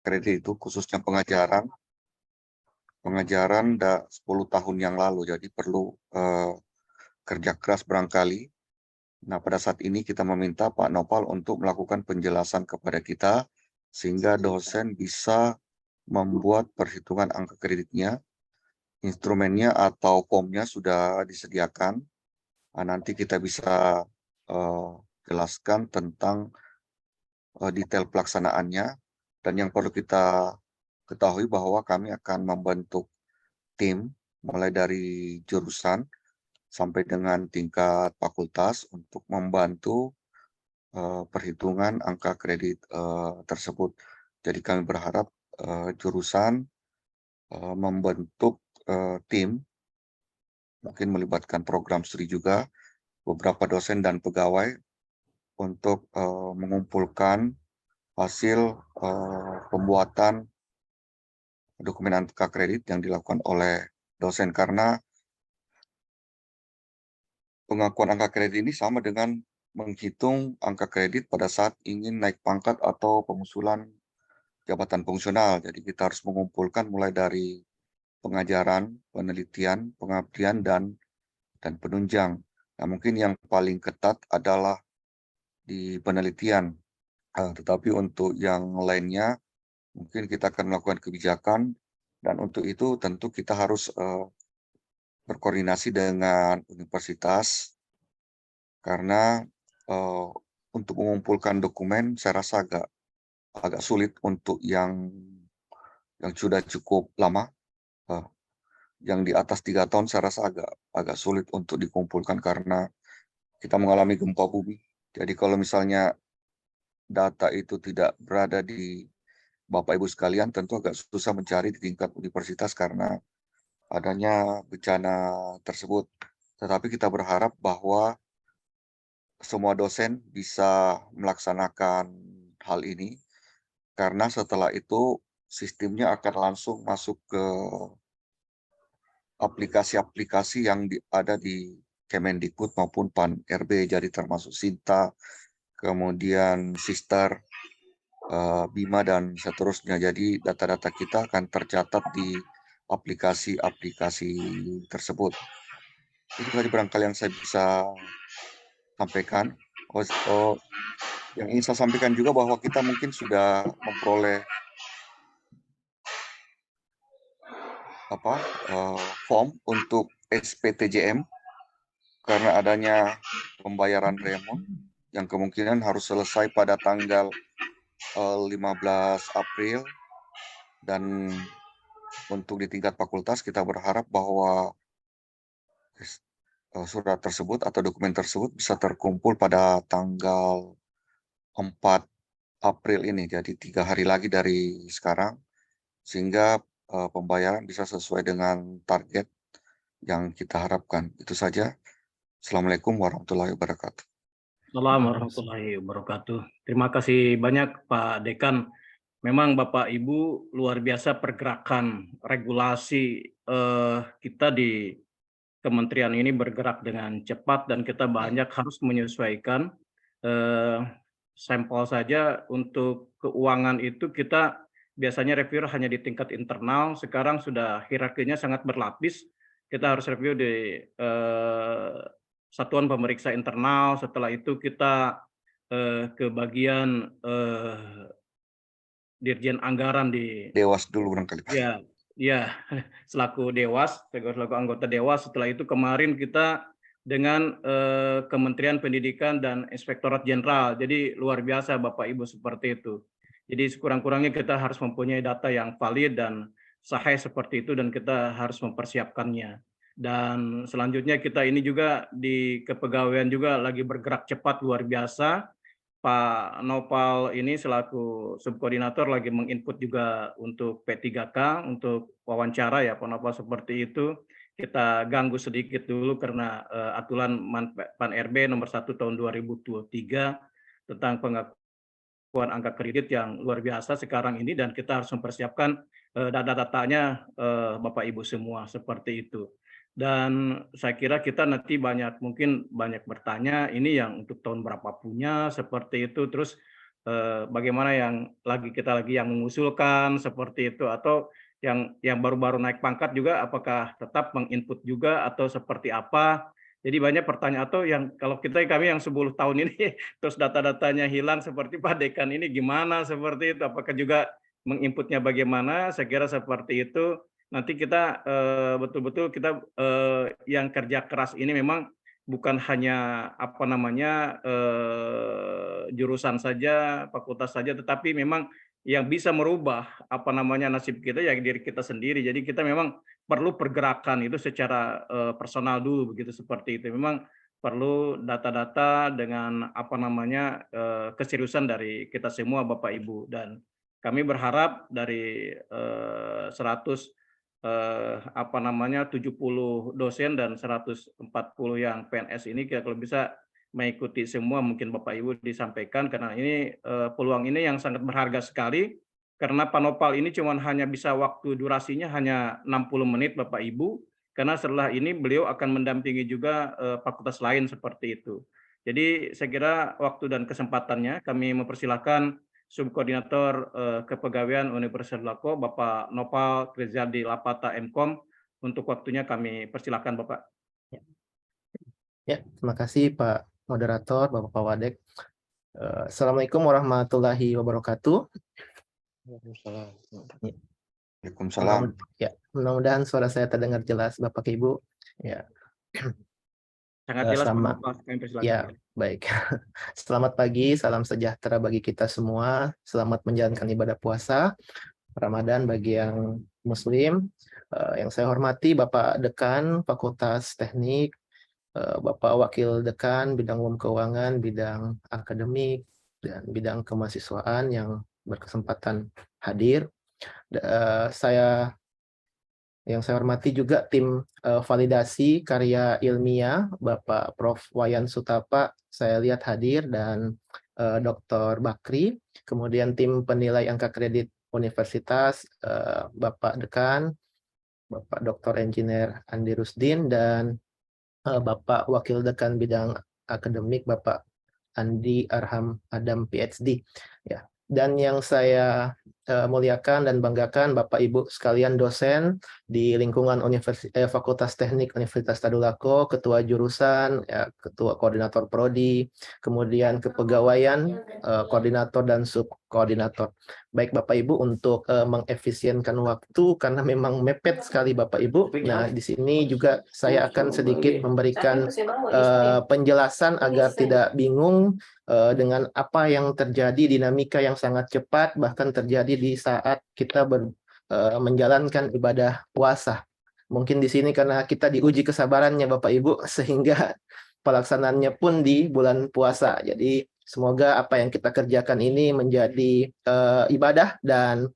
kredit itu khususnya pengajaran 10 tahun yang lalu, jadi perlu kerja keras barangkali. Nah, pada saat ini kita meminta Pak Nopal untuk melakukan penjelasan kepada kita sehingga dosen bisa membuat perhitungan angka kreditnya, instrumennya atau formnya sudah disediakan. Nah, nanti kita bisa jelaskan tentang detail pelaksanaannya, dan yang perlu kita ketahui bahwa kami akan membentuk tim mulai dari jurusan sampai dengan tingkat fakultas untuk membantu perhitungan angka kredit tersebut. Jadi kami berharap jurusan membentuk tim, mungkin melibatkan program studi juga, beberapa dosen dan pegawai untuk mengumpulkan hasil pembuatan dokumen angka kredit yang dilakukan oleh dosen, karena pengakuan angka kredit ini sama dengan menghitung angka kredit pada saat ingin naik pangkat atau pengusulan jabatan fungsional. Jadi kita harus mengumpulkan mulai dari pengajaran, penelitian, pengabdian, dan penunjang. Nah, mungkin yang paling ketat adalah di penelitian. Tetapi untuk yang lainnya, mungkin kita akan melakukan kebijakan, dan untuk itu tentu kita harus berkoordinasi dengan universitas, karena untuk mengumpulkan dokumen saya rasa agak sulit untuk yang sudah cukup lama. Yang di atas 3 tahun saya rasa agak sulit untuk dikumpulkan karena kita mengalami gempa bumi. Jadi kalau misalnya data itu tidak berada di Bapak Ibu sekalian, tentu agak susah mencari di tingkat universitas karena adanya bencana tersebut. Tetapi kita berharap bahwa semua dosen bisa melaksanakan hal ini, karena setelah itu sistemnya akan langsung masuk ke aplikasi-aplikasi yang ada di Kemendikbud maupun Pan-RB, jadi termasuk Sinta, kemudian Sister, Bima, dan seterusnya. Jadi data-data kita akan tercatat di aplikasi-aplikasi tersebut. Itu tadi barangkali yang saya bisa sampaikan. Yang ingin saya sampaikan juga bahwa kita mungkin sudah memperoleh form untuk SPTJM karena adanya pembayaran remon yang kemungkinan harus selesai pada tanggal 15 April, dan untuk di tingkat fakultas kita berharap bahwa surat tersebut atau dokumen tersebut bisa terkumpul pada tanggal 4 April ini, jadi 3 hari lagi dari sekarang, sehingga pembayaran bisa sesuai dengan target yang kita harapkan. Itu saja. Assalamualaikum warahmatullahi wabarakatuh. Assalamualaikum warahmatullahi wabarakatuh. Terima kasih banyak Pak Dekan. Memang Bapak Ibu luar biasa pergerakan regulasi kita di kementerian ini bergerak dengan cepat dan kita banyak harus menyesuaikan. Sampel saja untuk keuangan itu kita biasanya review hanya di tingkat internal, sekarang sudah hierarkinya sangat berlapis. Kita harus review di satuan pemeriksa internal, setelah itu kita ke bagian Dirjen Anggaran di Dewas dulu barangkali. ya, selaku Dewas, selaku anggota Dewas. Setelah itu kemarin kita dengan Kementerian Pendidikan dan Inspektorat Jenderal. Jadi luar biasa Bapak Ibu seperti itu. Jadi sekurang-kurangnya kita harus mempunyai data yang valid dan sahih seperti itu dan kita harus mempersiapkannya. Dan selanjutnya kita ini juga di kepegawaian juga lagi bergerak cepat luar biasa. Pak Nopal ini selaku subkoordinator lagi menginput juga untuk P3K untuk wawancara ya Pak Nopal, seperti itu. Kita ganggu sedikit dulu karena aturan Pan-RB nomor 1 tahun 2023 tentang pengakuan angka kredit yang luar biasa sekarang ini, dan kita harus mempersiapkan data-datanya Bapak Ibu semua seperti itu. Dan saya kira kita nanti mungkin banyak bertanya, ini yang untuk tahun berapa punya, seperti itu. Terus bagaimana yang kita yang mengusulkan seperti itu, atau yang baru-baru naik pangkat juga apakah tetap menginput juga atau seperti apa? Jadi banyak pertanyaan, atau yang kalau kami yang 10 tahun ini terus data-datanya hilang seperti Pak Dekan ini gimana seperti itu? Apakah juga menginputnya bagaimana? Saya kira seperti itu. Nanti kita betul-betul kita yang kerja keras ini memang bukan hanya jurusan saja, fakultas saja, tetapi memang yang bisa merubah nasib kita ya diri kita sendiri. Jadi kita memang perlu pergerakan itu secara personal dulu begitu, seperti itu. Memang perlu data-data dengan keseriusan dari kita semua Bapak Ibu, dan kami berharap dari 70 dosen dan 140 yang PNS ini kalau bisa mengikuti semua, mungkin Bapak Ibu disampaikan, karena ini peluang ini yang sangat berharga sekali, karena Panopal ini hanya bisa waktu durasinya hanya 60 menit Bapak Ibu, karena setelah ini beliau akan mendampingi juga fakultas lain seperti itu. Jadi saya kira waktu dan kesempatannya kami mempersilahkan Subkoordinator Kepegawaian Universitas Lako, Bapak Nopal Rizaldi Lapata Mkom, untuk waktunya kami persilahkan Bapak. Ya, terima kasih Pak Moderator, Bapak Wadek. Assalamualaikum warahmatullahi wabarakatuh. Waalaikumsalam. Ya, mudah-mudahan suara saya terdengar jelas Bapak Ibu. Ya. Sangat jelas Pak Selamat, Nopal, kami persilahkan. ya, baik. Selamat pagi, salam sejahtera bagi kita semua. Selamat menjalankan ibadah puasa Ramadan bagi yang Muslim. Yang saya hormati Bapak Dekan Fakultas Teknik, Bapak Wakil Dekan bidang umum keuangan, bidang akademik, dan bidang kemahasiswaan yang berkesempatan hadir. Yang saya hormati juga tim validasi karya ilmiah, Bapak Prof. Wayan Sutapa, saya lihat hadir, dan Dr. Bakri, kemudian tim penilai angka kredit universitas, Bapak Dekan, Bapak Dr. Engineer Andi Rusdin, dan Bapak Wakil Dekan bidang akademik, Bapak Andi Arham Adam PhD. Ya. Dan yang saya muliakan dan banggakan Bapak Ibu sekalian dosen di lingkungan Fakultas Teknik Universitas Tadulako, ketua jurusan, ya, ketua koordinator prodi, kemudian kepegawaian, koordinator dan subkoordinator. Baik Bapak Ibu, untuk mengefisienkan waktu karena memang mepet sekali Bapak Ibu. Nah, di sini juga saya akan sedikit memberikan penjelasan agar tidak bingung dengan apa yang terjadi, dinamika yang sangat cepat bahkan terjadi di saat kita menjalankan ibadah puasa. Mungkin di sini karena kita diuji kesabarannya Bapak Ibu, sehingga pelaksanaannya pun di bulan puasa. Jadi semoga apa yang kita kerjakan ini menjadi ibadah dan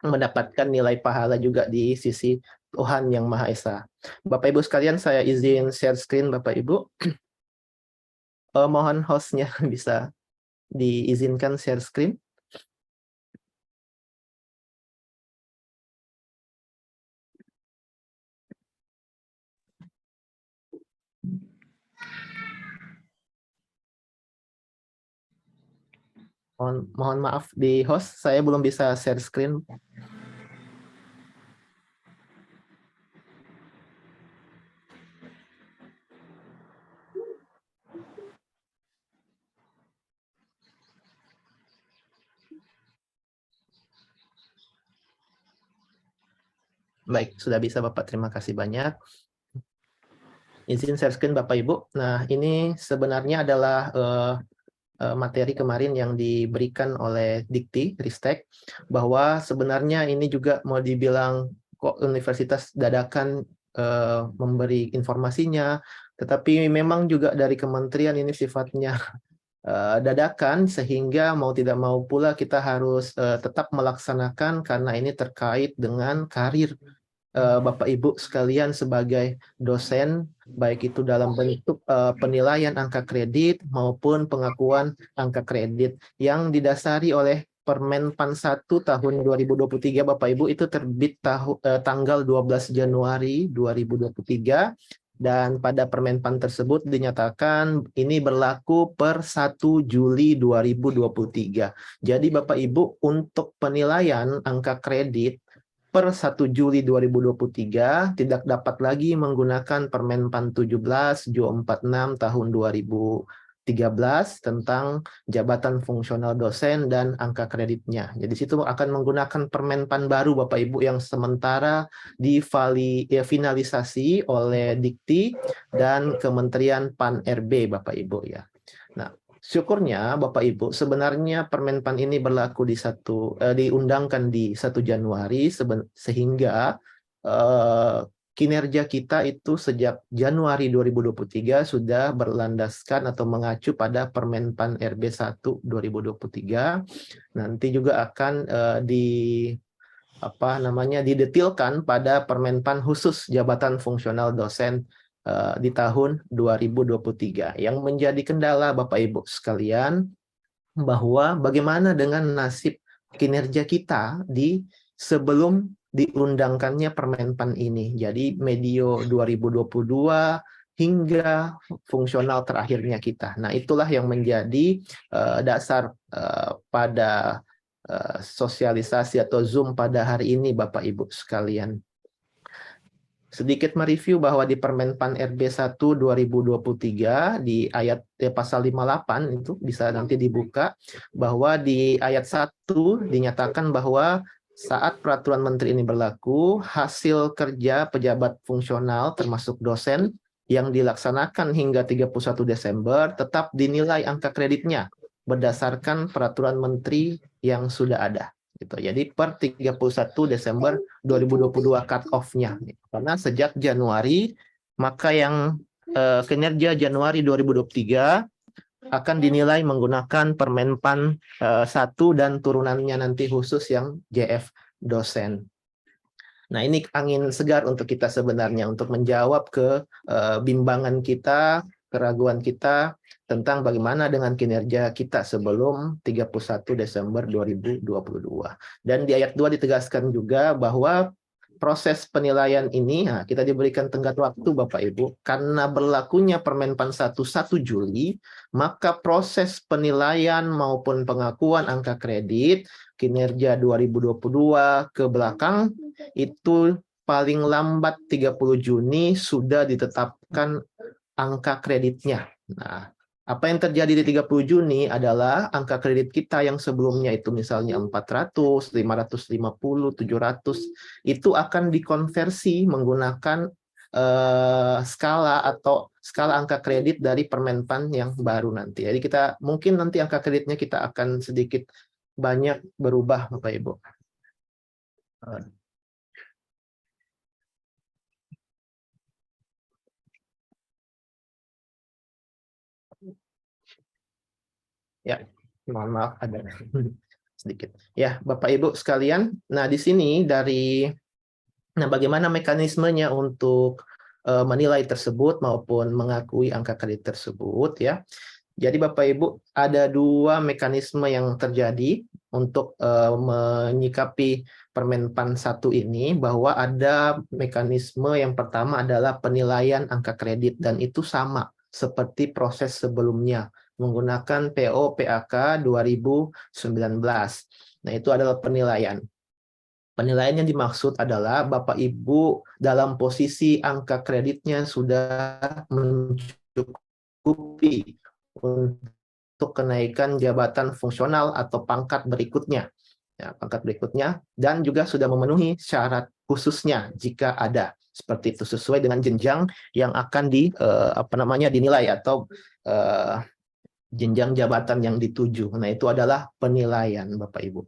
mendapatkan nilai pahala juga di sisi Tuhan Yang Maha Esa. Bapak Ibu sekalian, saya izin share screen Bapak Ibu. Mohon hostnya bisa diizinkan share screen. Mohon maaf di host, saya belum bisa share screen. Baik, sudah bisa Bapak, terima kasih banyak. Izin share screen Bapak Ibu. Nah, ini sebenarnya adalah materi kemarin yang diberikan oleh Dikti Ristek, bahwa sebenarnya ini juga mau dibilang kok universitas dadakan memberi informasinya, tetapi memang juga dari kementerian ini sifatnya dadakan, sehingga mau tidak mau pula kita harus tetap melaksanakan karena ini terkait dengan karir Bapak Ibu sekalian sebagai dosen, baik itu dalam bentuk penilaian angka kredit maupun pengakuan angka kredit yang didasari oleh Permen PAN 1 tahun 2023 Bapak Ibu, itu terbit tanggal 12 Januari 2023, Dan pada Permenpan tersebut dinyatakan ini berlaku per 1 Juli 2023. Jadi Bapak Ibu, untuk penilaian angka kredit per 1 Juli 2023 tidak dapat lagi menggunakan Permenpan 17 Jo 46 tahun 2013 tentang jabatan fungsional dosen dan angka kreditnya. Jadi situ akan menggunakan Permenpan baru Bapak Ibu yang sementara finalisasi oleh Dikti dan Kementerian Pan-RB Bapak Ibu ya. Nah, syukurnya Bapak Ibu, sebenarnya Permenpan ini berlaku diundangkan di 1 Januari sehingga kinerja kita itu sejak Januari 2023 sudah berlandaskan atau mengacu pada Permenpan RB 1 2023. Nanti juga akan didetilkan pada Permenpan khusus jabatan fungsional dosen di tahun 2023. Yang menjadi kendala Bapak Ibu sekalian bahwa bagaimana dengan nasib kinerja kita sebelum diundangkannya Permenpan ini. Jadi medio 2022 hingga fungsional terakhirnya kita. Nah, itulah yang menjadi dasar pada sosialisasi atau Zoom pada hari ini Bapak Ibu sekalian. Sedikit mereview bahwa di Permenpan RB 1 2023 di ayat pasal 58 itu bisa nanti dibuka, bahwa di ayat 1 dinyatakan bahwa saat peraturan menteri ini berlaku, hasil kerja pejabat fungsional termasuk dosen yang dilaksanakan hingga 31 Desember tetap dinilai angka kreditnya berdasarkan peraturan menteri yang sudah ada. Gitu. Jadi per 31 Desember 2022 cut-off-nya. Karena sejak Januari, maka yang kinerja Januari 2023 akan dinilai menggunakan Permenpan 1 dan turunannya nanti khusus yang JF dosen. Nah, ini angin segar untuk kita sebenarnya, untuk menjawab ke bimbangan kita, keraguan kita tentang bagaimana dengan kinerja kita sebelum 31 Desember 2022. Dan di ayat 2 ditegaskan juga bahwa proses penilaian ini, kita diberikan tenggat waktu Bapak Ibu, karena berlakunya Permenpan 1 Juli, maka proses penilaian maupun pengakuan angka kredit kinerja 2022 ke belakang itu paling lambat 30 Juni sudah ditetapkan angka kreditnya. Nah, apa yang terjadi di 30 Juni adalah angka kredit kita yang sebelumnya itu misalnya 400, 550, 700, itu akan dikonversi menggunakan skala angka kredit dari Permenpan yang baru nanti. Jadi mungkin nanti angka kreditnya kita akan sedikit banyak berubah Bapak Ibu. Ya, mohon maaf ada sedikit. Ya, Bapak Ibu sekalian. Nah, di sini bagaimana mekanismenya untuk menilai tersebut maupun mengakui angka kredit tersebut ya. Jadi Bapak Ibu, ada 2 mekanisme yang terjadi untuk menyikapi Permenpan 1 ini, bahwa ada mekanisme yang pertama adalah penilaian angka kredit, dan itu sama seperti proses sebelumnya menggunakan PO PAK 2019. Nah, itu adalah penilaian. Penilaian yang dimaksud adalah Bapak Ibu dalam posisi angka kreditnya sudah mencukupi untuk kenaikan jabatan fungsional atau pangkat berikutnya. Ya, pangkat berikutnya, dan juga sudah memenuhi syarat khususnya jika ada. Seperti itu, sesuai dengan jenjang yang akan dinilai atau jenjang jabatan yang dituju. Nah, itu adalah penilaian Bapak Ibu.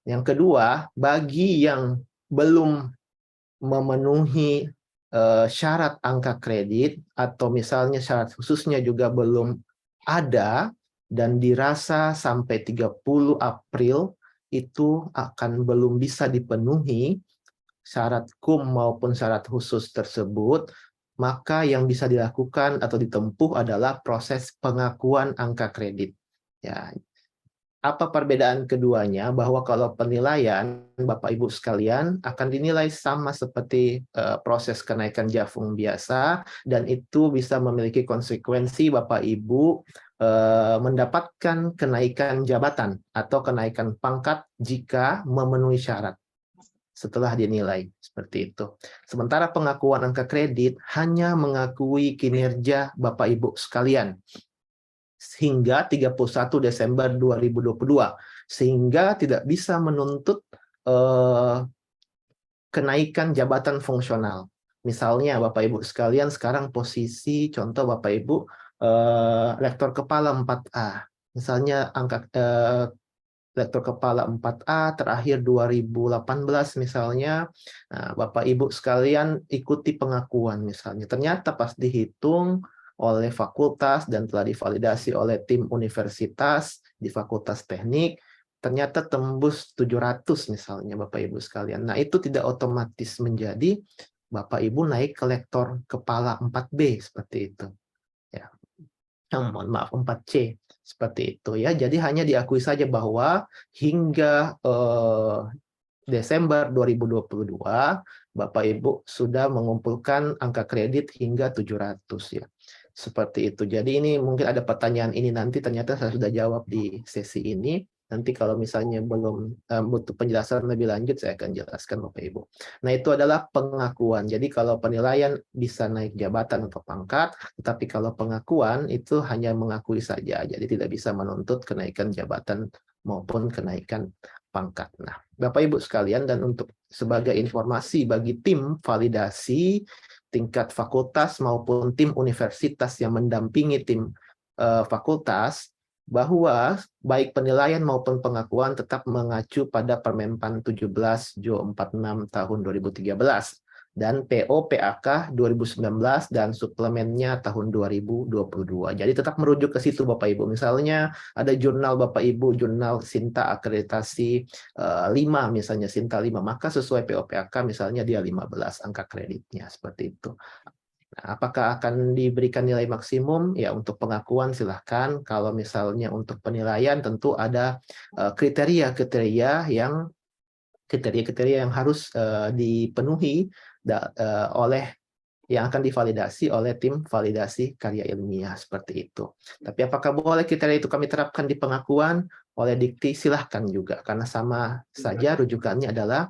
Yang kedua, bagi yang belum memenuhi syarat angka kredit atau misalnya syarat khususnya juga belum ada dan dirasa sampai 30 April itu akan belum bisa dipenuhi syarat KUM maupun syarat khusus tersebut, maka yang bisa dilakukan atau ditempuh adalah proses pengakuan angka kredit. Ya, Apa perbedaan keduanya? Bahwa kalau penilaian, Bapak Ibu sekalian, akan dinilai sama seperti proses kenaikan Jafung biasa, dan itu bisa memiliki konsekuensi Bapak Ibu mendapatkan kenaikan jabatan atau kenaikan pangkat jika memenuhi syarat setelah dinilai, seperti itu. Sementara pengakuan angka kredit hanya mengakui kinerja Bapak Ibu sekalian hingga 31 Desember 2022, sehingga tidak bisa menuntut kenaikan jabatan fungsional. Misalnya Bapak Ibu sekalian sekarang posisi contoh Bapak Ibu lektor kepala 4A. Misalnya angka lektor kepala 4A terakhir 2018 misalnya. Nah, Bapak Ibu sekalian ikuti pengakuan misalnya. Ternyata pas dihitung oleh fakultas dan telah divalidasi oleh tim universitas di Fakultas Teknik, ternyata tembus 700 misalnya Bapak Ibu sekalian. Nah, itu tidak otomatis menjadi Bapak Ibu naik ke lektor kepala 4B seperti itu. Ya. Mohon maaf 4C seperti itu ya. Jadi hanya diakui saja bahwa hingga Desember 2022 Bapak Ibu sudah mengumpulkan angka kredit hingga 700 ya. Seperti itu. Jadi ini mungkin ada pertanyaan ini nanti ternyata saya sudah jawab di sesi ini. Nanti kalau misalnya belum butuh penjelasan lebih lanjut saya akan jelaskan Bapak Ibu. Nah, itu adalah pengakuan. Jadi kalau penilaian bisa naik jabatan atau pangkat, tetapi kalau pengakuan itu hanya mengakui saja. Jadi tidak bisa menuntut kenaikan jabatan maupun kenaikan pangkat. Nah, Bapak Ibu sekalian, dan untuk sebagai informasi bagi tim validasi tingkat fakultas maupun tim universitas yang mendampingi tim fakultas, bahwa baik penilaian maupun pengakuan tetap mengacu pada Permenpan 17 Jo 46 tahun 2013 dan PO PAK 2019 dan suplemennya tahun 2022. Jadi tetap merujuk ke situ Bapak Ibu. Misalnya ada jurnal Bapak Ibu, jurnal Sinta akreditasi 5 misalnya Sinta 5, maka sesuai PO PAK misalnya dia 15 angka kreditnya seperti itu. Nah, apakah akan diberikan nilai maksimum? Ya, untuk pengakuan silahkan. Kalau misalnya untuk penilaian tentu ada kriteria-kriteria yang harus dipenuhi oleh yang akan divalidasi oleh tim validasi karya ilmiah seperti itu. Tapi apakah boleh kriteria itu kami terapkan di pengakuan oleh dikti? Silahkan juga, karena sama saja rujukannya adalah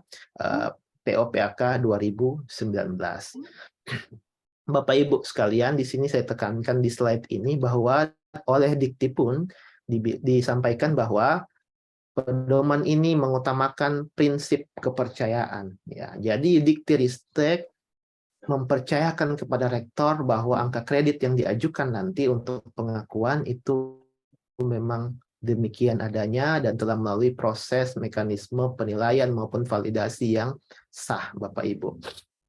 POPAK 2019. Bapak Ibu sekalian, di sini saya tekankan di slide ini bahwa oleh dikti pun disampaikan bahwa pedoman ini mengutamakan prinsip kepercayaan. Ya, jadi Dikti-Ristek mempercayakan kepada rektor bahwa angka kredit yang diajukan nanti untuk pengakuan itu memang demikian adanya dan telah melalui proses mekanisme penilaian maupun validasi yang sah, Bapak Ibu.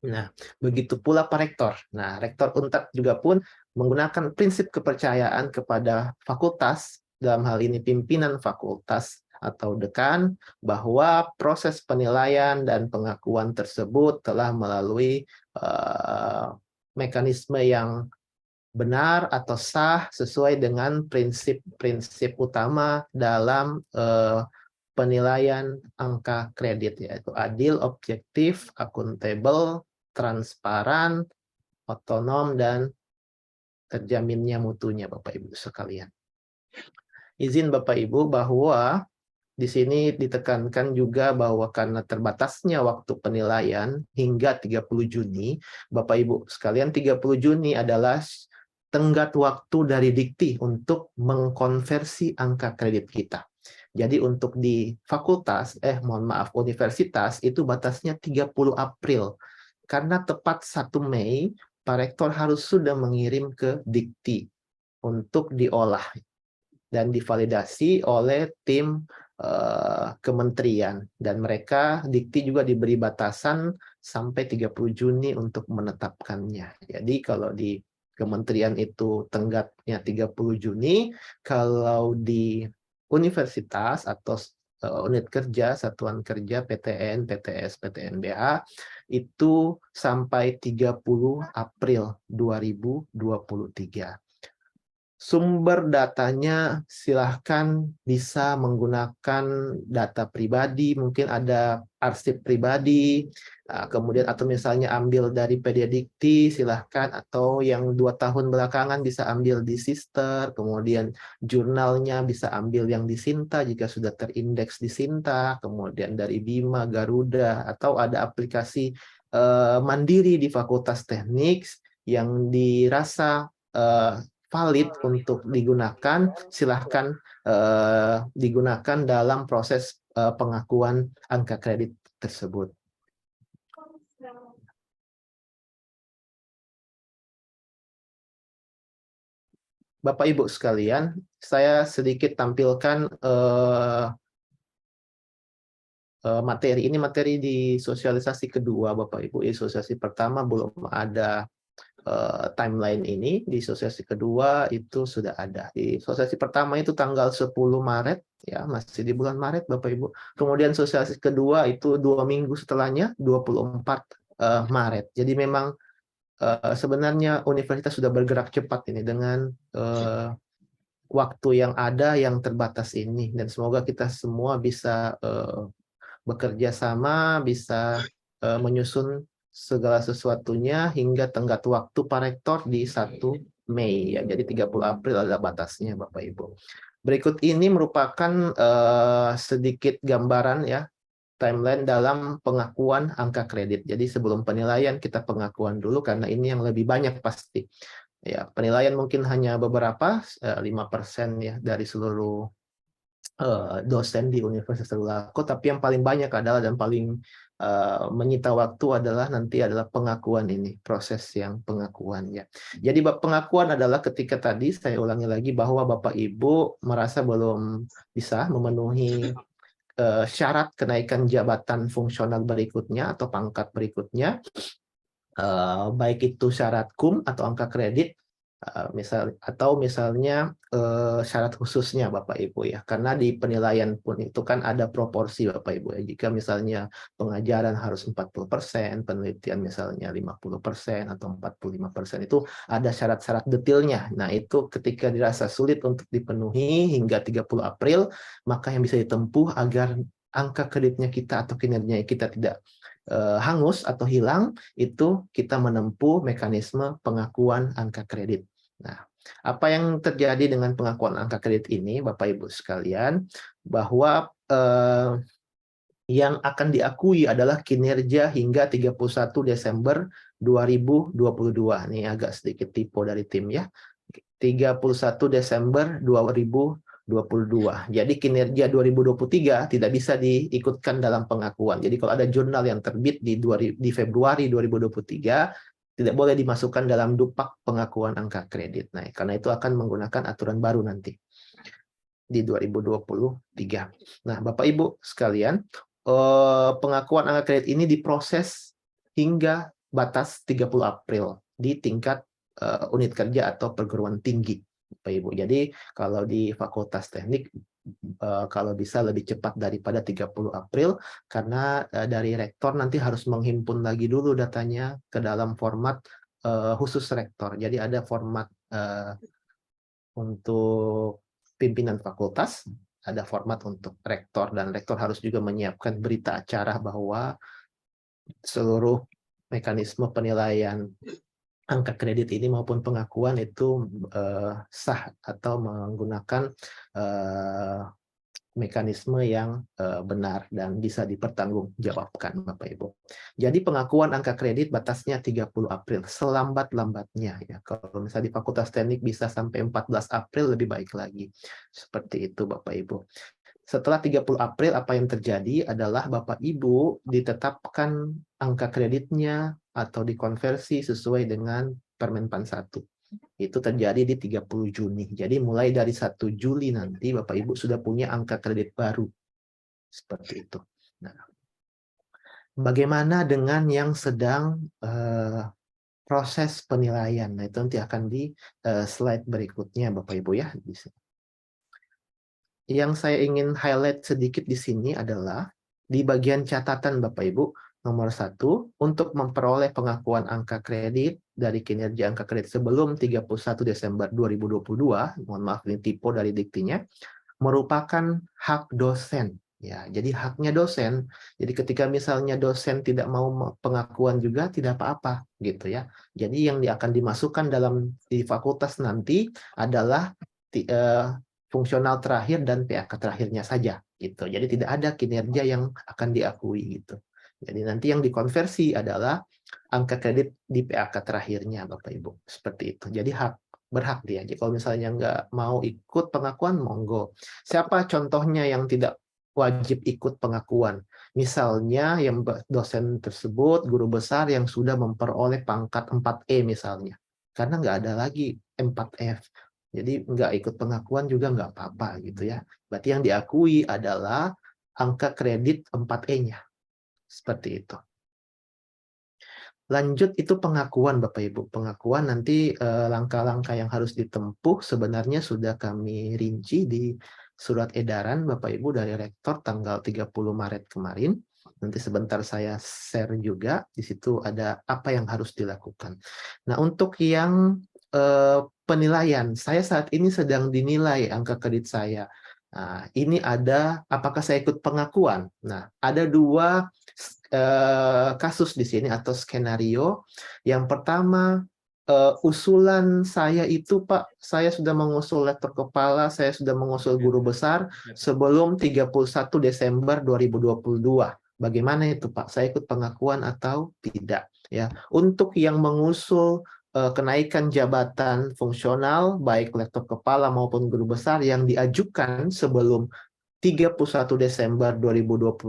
Nah, begitu pula Pak Rektor. Nah, Rektor Untak juga pun menggunakan prinsip kepercayaan kepada fakultas, dalam hal ini pimpinan fakultas atau dekan, bahwa proses penilaian dan pengakuan tersebut telah melalui mekanisme yang benar atau sah sesuai dengan prinsip-prinsip utama dalam penilaian angka kredit, yaitu adil, objektif, akuntabel, transparan, otonom, dan terjaminnya mutunya Bapak Ibu sekalian. Izin Bapak Ibu bahwa di sini ditekankan juga bahwa karena terbatasnya waktu penilaian hingga 30 Juni, Bapak Ibu sekalian, 30 Juni adalah tenggat waktu dari dikti untuk mengkonversi angka kredit kita. Jadi untuk di fakultas, universitas itu batasnya 30 April. Karena tepat 1 Mei, Pak Rektor harus sudah mengirim ke dikti untuk diolah dan divalidasi oleh tim kementerian. Dan mereka, dikti juga diberi batasan sampai 30 Juni untuk menetapkannya. Jadi kalau di kementerian itu tenggatnya 30 Juni, kalau di universitas atau unit kerja, satuan kerja, PTN, PTS, PTNBH, itu sampai 30 April 2023. Sumber datanya silahkan bisa menggunakan data pribadi, mungkin ada arsip pribadi, kemudian atau misalnya ambil dari PDDikti silahkan, atau yang 2 tahun belakangan bisa ambil di Sister, kemudian jurnalnya bisa ambil yang di Sinta jika sudah terindeks di Sinta, kemudian dari Bima, Garuda, atau ada aplikasi mandiri di Fakultas Teknik yang dirasa valid untuk digunakan, silahkan digunakan dalam proses pengakuan angka kredit tersebut. Bapak Ibu sekalian, saya sedikit tampilkan materi. Ini materi di sosialisasi kedua, Bapak Ibu. Di sosialisasi pertama belum ada timeline ini. Di sosialisasi kedua itu sudah ada. Di sosialisasi pertama itu tanggal 10 Maret, ya masih di bulan Maret, Bapak Ibu. Kemudian sosialisasi kedua itu 2 minggu setelahnya, 24 Maret. Jadi memang sebenarnya universitas sudah bergerak cepat ini dengan waktu yang ada yang terbatas ini, dan semoga kita semua bisa bekerja sama, bisa menyusun segala sesuatunya hingga tenggat waktu Pak Rektor di 1 Mei, ya. Jadi 30 April adalah batasnya, Bapak Ibu. Berikut ini merupakan sedikit gambaran, ya, timeline dalam pengakuan angka kredit. Jadi sebelum penilaian kita pengakuan dulu, karena ini yang lebih banyak pasti. Ya, penilaian mungkin hanya beberapa, 5% ya dari seluruh dosen di Universitas Tadulako, tapi yang paling banyak adalah dan paling menyita waktu adalah nanti adalah pengakuan ini, proses yang pengakuan, ya. Jadi pengakuan adalah ketika tadi saya ulangi lagi bahwa Bapak Ibu merasa belum bisa memenuhi syarat kenaikan jabatan fungsional berikutnya atau pangkat berikutnya, baik itu syarat KUM atau angka kredit, misalnya syarat khususnya, Bapak Ibu, ya, karena di penilaian pun itu kan ada proporsi, Bapak Ibu, ya. Jika misalnya pengajaran harus 40%, penelitian misalnya 50% atau 45%, itu ada syarat-syarat detailnya. Nah, itu ketika dirasa sulit untuk dipenuhi hingga 30 April, maka yang bisa ditempuh agar angka kreditnya kita atau kinerjanya kita tidak hangus atau hilang, itu kita menempuh mekanisme pengakuan angka kredit. Nah, apa yang terjadi dengan pengakuan angka kredit ini, Bapak Ibu sekalian, bahwa yang akan diakui adalah kinerja hingga 31 Desember 2022. Ini agak sedikit typo dari tim, ya. 31 Desember 2022. Jadi kinerja 2023 tidak bisa diikutkan dalam pengakuan. Jadi kalau ada jurnal yang terbit di Februari 2023, tidak boleh dimasukkan dalam dupak pengakuan angka kredit. Nah, karena itu akan menggunakan aturan baru nanti di 2023. Nah, Bapak Ibu sekalian, pengakuan angka kredit ini diproses hingga batas 30 April di tingkat unit kerja atau perguruan tinggi, Bapak Ibu. Jadi kalau di Fakultas Teknik kalau bisa lebih cepat daripada 30 April, karena dari rektor nanti harus menghimpun lagi dulu datanya ke dalam format khusus rektor. Jadi ada format untuk pimpinan fakultas, ada format untuk rektor, dan rektor harus juga menyiapkan berita acara bahwa seluruh mekanisme penilaian angka kredit ini maupun pengakuan itu sah atau menggunakan mekanisme yang benar dan bisa dipertanggungjawabkan, Bapak Ibu. Jadi pengakuan angka kredit batasnya 30 April, selambat-lambatnya, ya. Kalau misalnya di Fakultas Teknik bisa sampai 14 April lebih baik lagi. Seperti itu, Bapak Ibu. Setelah 30 April, apa yang terjadi adalah Bapak Ibu ditetapkan angka kreditnya atau dikonversi sesuai dengan Permenpan 1. Itu terjadi di 30 Juni. Jadi mulai dari 1 Juli nanti Bapak Ibu sudah punya angka kredit baru. Seperti itu. Nah, bagaimana dengan yang sedang proses penilaian? Nah, itu nanti akan di slide berikutnya, Bapak Ibu, ya. Yang saya ingin highlight sedikit di sini adalah di bagian catatan, Bapak Ibu, Nomor 1, untuk memperoleh pengakuan angka kredit dari kinerja angka kredit sebelum 31 Desember 2022, mohon maaf ini typo dari diktinya, merupakan hak dosen. Ya, jadi haknya dosen. Jadi ketika misalnya dosen tidak mau pengakuan juga tidak apa-apa gitu ya. Jadi yang akan dimasukkan dalam di fakultas nanti adalah fungsional terakhir dan PAK terakhirnya saja gitu. Jadi tidak ada kinerja yang akan diakui gitu. Jadi nanti yang dikonversi adalah angka kredit di PAK terakhirnya Bapak Ibu. Seperti itu. Jadi berhak dia. Jadi kalau misalnya nggak mau ikut pengakuan, monggo. Siapa contohnya yang tidak wajib ikut pengakuan? Misalnya yang dosen tersebut, guru besar yang sudah memperoleh pangkat 4E misalnya. Karena nggak ada lagi 4F. Jadi nggak ikut pengakuan juga nggak apa-apa gitu ya. Berarti yang diakui adalah angka kredit 4E-nya. Seperti itu. Lanjut itu pengakuan Bapak Ibu. Pengakuan nanti langkah-langkah yang harus ditempuh sebenarnya sudah kami rinci di surat edaran Bapak Ibu dari Rektor tanggal 30 Maret kemarin. Nanti sebentar saya share juga. Di situ ada apa yang harus dilakukan. Nah, untuk yang penilaian, saya saat ini sedang dinilai angka kredit saya. Nah, ini ada apakah saya ikut pengakuan? Nah, ada dua kasus di sini atau skenario. Yang pertama, usulan saya itu Pak, saya sudah mengusul lektor kepala, saya sudah mengusul guru besar sebelum 31 Desember 2022. Bagaimana itu Pak? Saya ikut pengakuan atau tidak? Ya, untuk yang mengusul kenaikan jabatan fungsional baik lektor kepala maupun guru besar yang diajukan sebelum 31 Desember 2022,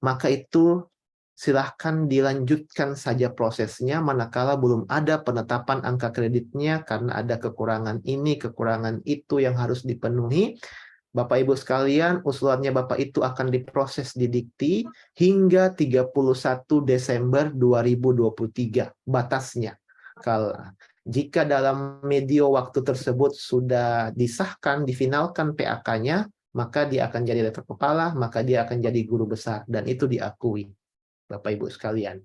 maka itu silahkan dilanjutkan saja prosesnya manakala belum ada penetapan angka kreditnya karena ada kekurangan ini, kekurangan itu yang harus dipenuhi. Bapak Ibu sekalian, usulannya Bapak itu akan diproses di Dikti hingga 31 Desember 2023, batasnya. Kalau jika dalam medio waktu tersebut sudah disahkan, difinalkan PAK-nya, maka dia akan jadi lektor kepala, maka dia akan jadi guru besar, dan itu diakui, Bapak Ibu sekalian.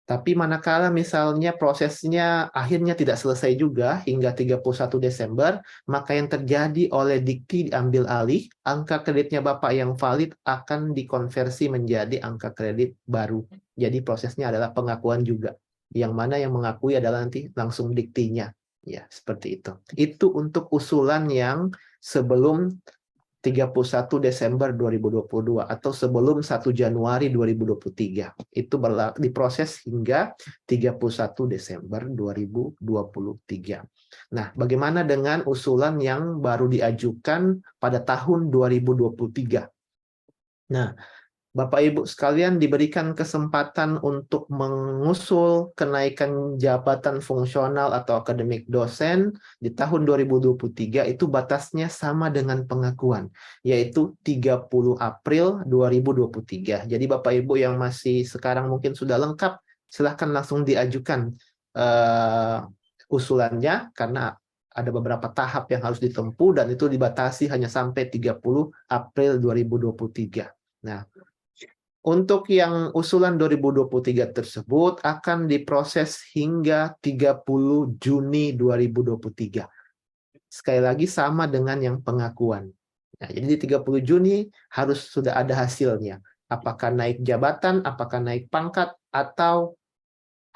Tapi manakala misalnya prosesnya akhirnya tidak selesai juga hingga 31 Desember, maka yang terjadi oleh Dikti diambil alih, angka kreditnya Bapak yang valid akan dikonversi menjadi angka kredit baru. Jadi prosesnya adalah pengakuan juga. Yang mana yang mengakui adalah nanti langsung Diktinya. Ya, seperti itu. Itu untuk usulan yang sebelum 31 Desember 2022 atau sebelum 1 Januari 2023. Itu diproses hingga 31 Desember 2023. Nah, bagaimana dengan usulan yang baru diajukan pada tahun 2023? Nah, Bapak Ibu sekalian diberikan kesempatan untuk mengusul kenaikan jabatan fungsional atau akademik dosen di tahun 2023 itu batasnya sama dengan pengakuan, yaitu 30 April 2023. Jadi Bapak Ibu yang masih sekarang mungkin sudah lengkap, silahkan langsung diajukan usulannya karena ada beberapa tahap yang harus ditempuh dan itu dibatasi hanya sampai 30 April 2023. Nah, untuk yang usulan 2023 tersebut akan diproses hingga 30 Juni 2023. Sekali lagi sama dengan yang pengakuan. Nah, jadi di 30 Juni harus sudah ada hasilnya. Apakah naik jabatan, apakah naik pangkat, atau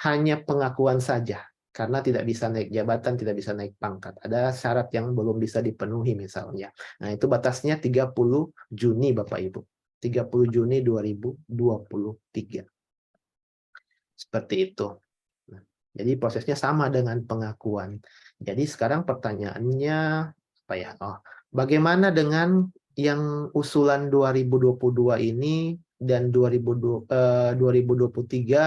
hanya pengakuan saja. Karena tidak bisa naik jabatan, tidak bisa naik pangkat. Ada syarat yang belum bisa dipenuhi misalnya. Nah, itu batasnya 30 Juni Bapak Ibu. 30 Juni 2023. Seperti itu. Nah, jadi prosesnya sama dengan pengakuan. Jadi sekarang pertanyaannya apa ya? Oh, bagaimana dengan yang usulan 2022 ini dan 2023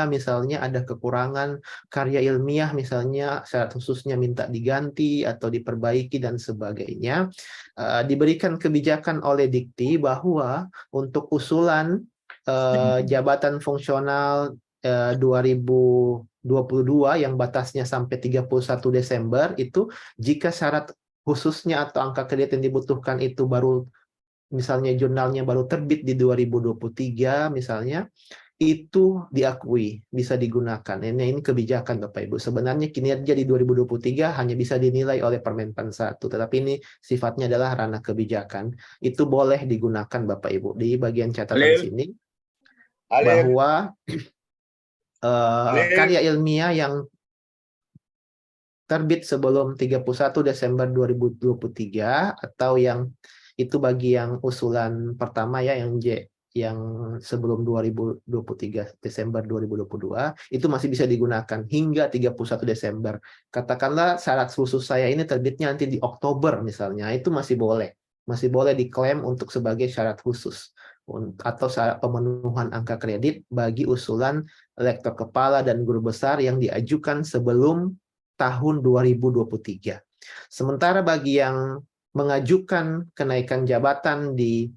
misalnya ada kekurangan karya ilmiah misalnya syarat khususnya minta diganti atau diperbaiki dan sebagainya. Diberikan kebijakan oleh Dikti bahwa untuk usulan jabatan fungsional 2022 yang batasnya sampai 31 Desember itu jika syarat khususnya atau angka kredit yang dibutuhkan itu baru misalnya jurnalnya baru terbit di 2023 misalnya, itu diakui, bisa digunakan. Ini kebijakan Bapak Ibu. Sebenarnya kinerja di 2023 hanya bisa dinilai oleh Permenpan 1, tetapi ini sifatnya adalah ranah kebijakan. Itu boleh digunakan Bapak Ibu. Di bagian catatan sini, bahwa karya ilmiah yang terbit sebelum 31 Desember 2023 atau yang itu bagi yang usulan pertama ya, yang J, yang sebelum 2023 Desember 2022 itu masih bisa digunakan hingga 31 Desember. Katakanlah syarat khusus saya ini terbitnya nanti di Oktober misalnya, itu masih boleh diklaim untuk sebagai syarat khusus atau syarat pemenuhan angka kredit bagi usulan lektor kepala dan guru besar yang diajukan sebelum tahun 2023. Sementara bagi yang mengajukan kenaikan jabatan di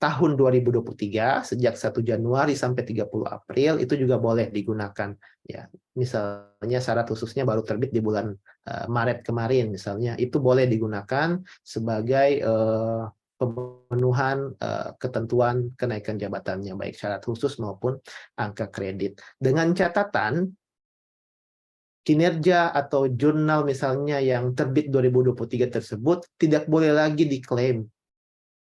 tahun 2023 sejak 1 Januari sampai 30 April itu juga boleh digunakan ya. Misalnya syarat khususnya baru terbit di bulan Maret kemarin misalnya, itu boleh digunakan sebagai pemenuhan ketentuan kenaikan jabatannya baik syarat khusus maupun angka kredit. Dengan catatan kinerja atau jurnal misalnya yang terbit 2023 tersebut tidak boleh lagi diklaim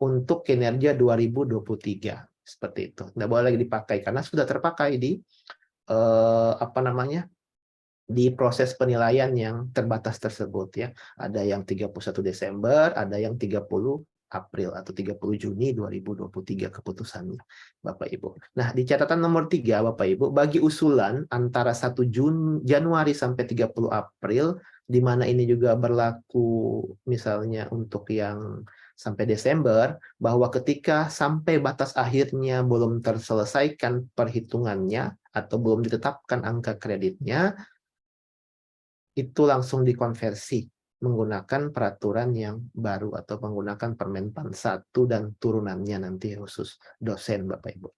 untuk kinerja 2023 seperti itu. Tidak boleh lagi dipakai karena sudah terpakai di di proses penilaian yang terbatas tersebut ya. Ada yang 31 Desember, ada yang 30 April atau 30 Juni 2023 keputusannya Bapak Ibu. Nah, di catatan nomor 3 Bapak Ibu, bagi usulan antara 1 Januari sampai 30 April, di mana ini juga berlaku misalnya untuk yang sampai Desember, bahwa ketika sampai batas akhirnya belum terselesaikan perhitungannya atau belum ditetapkan angka kreditnya, itu langsung dikonversi menggunakan peraturan yang baru atau menggunakan Permenpan 1 dan turunannya nanti khusus dosen Bapak Ibu.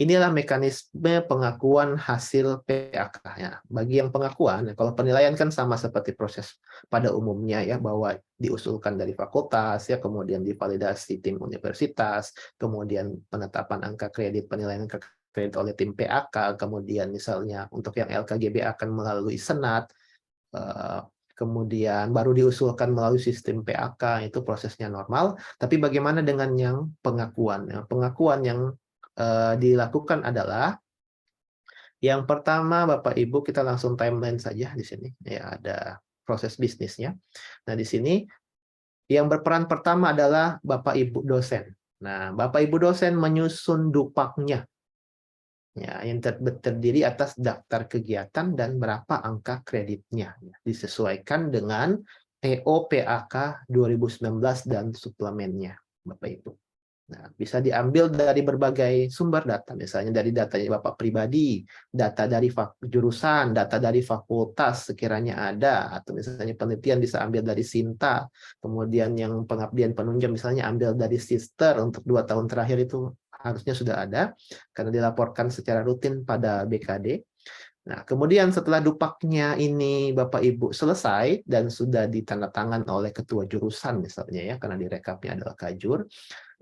Inilah mekanisme pengakuan hasil PAK-nya. Bagi yang pengakuan, kalau penilaian kan sama seperti proses pada umumnya ya, bahwa diusulkan dari fakultas ya, kemudian divalidasi tim universitas, kemudian penetapan angka kredit, penilaian angka kredit oleh tim PAK, kemudian misalnya untuk yang LKGB akan melalui senat, kemudian baru diusulkan melalui sistem PAK, itu prosesnya normal. Tapi bagaimana dengan yang pengakuan? Pengakuan yang dilakukan adalah yang pertama Bapak Ibu, kita langsung timeline saja di sini. Ya, ada proses bisnisnya. Nah, di sini yang berperan pertama adalah Bapak Ibu dosen. Nah, Bapak Ibu dosen menyusun dupaknya. Ya, yang terdiri atas daftar kegiatan dan berapa angka kreditnya. Disesuaikan dengan PO-PAK 2019 dan suplemennya, Bapak Ibu. Nah, bisa diambil dari berbagai sumber data, misalnya dari datanya Bapak pribadi, data dari jurusan, data dari fakultas sekiranya ada, atau misalnya penelitian bisa ambil dari Sinta, kemudian yang pengabdian penunjang misalnya ambil dari Sister untuk 2 tahun terakhir itu harusnya sudah ada, karena dilaporkan secara rutin pada BKD. Nah, kemudian setelah dupaknya ini Bapak Ibu selesai dan sudah ditandatangan oleh ketua jurusan misalnya ya, karena direkapnya adalah Kajur,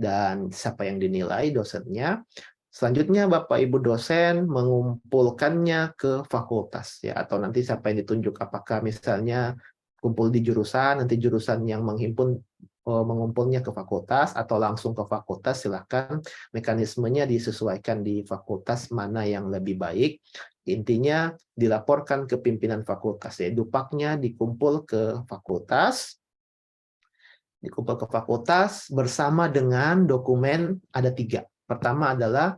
dan siapa yang dinilai dosennya. Selanjutnya Bapak Ibu dosen mengumpulkannya ke fakultas ya, atau nanti siapa yang ditunjuk, apakah misalnya kumpul di jurusan, nanti jurusan yang mengumpulnya ke fakultas atau langsung ke fakultas, silakan. Mekanismenya disesuaikan di fakultas mana yang lebih baik. Intinya dilaporkan ke pimpinan fakultas ya, dupaknya dikumpul ke fakultas. Bersama dengan dokumen ada 3. Pertama adalah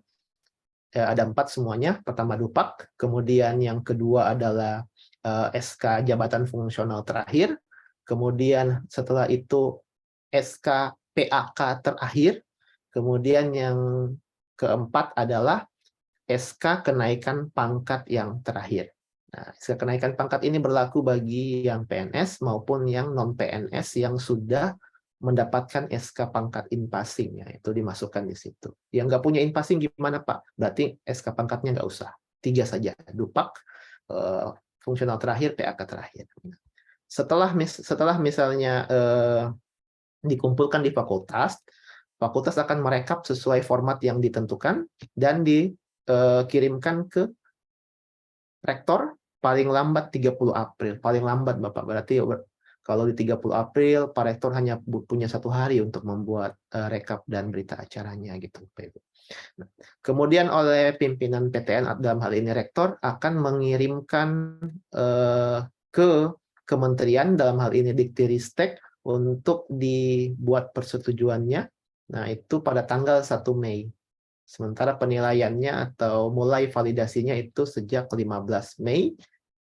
ada 4 semuanya. Pertama dupak, kemudian yang kedua adalah SK jabatan fungsional terakhir, kemudian setelah itu SK PAK terakhir, kemudian yang keempat adalah SK kenaikan pangkat yang terakhir. Nah, SK kenaikan pangkat ini berlaku bagi yang PNS maupun yang non-PNS yang sudah mendapatkan SK pangkat in-passing, ya, itu dimasukkan di situ. Yang nggak punya in-passing gimana Pak? Berarti SK pangkatnya nggak usah. 3 saja, dupak, fungsional terakhir, PAK terakhir. Setelah misalnya dikumpulkan di fakultas, fakultas akan merekap sesuai format yang ditentukan dan dikirimkan ke rektor paling lambat 30 April. Paling lambat, Bapak. Berarti kalau di 30 April, Pak Rektor hanya punya 1 hari untuk membuat rekap dan berita acaranya gitu, Bapak Ibu. Nah, kemudian oleh pimpinan PTN, dalam hal ini Rektor, akan mengirimkan ke kementerian, dalam hal ini Diktiristek, untuk dibuat persetujuannya. Nah, itu pada tanggal 1 Mei. Sementara penilaiannya atau mulai validasinya itu sejak 15 Mei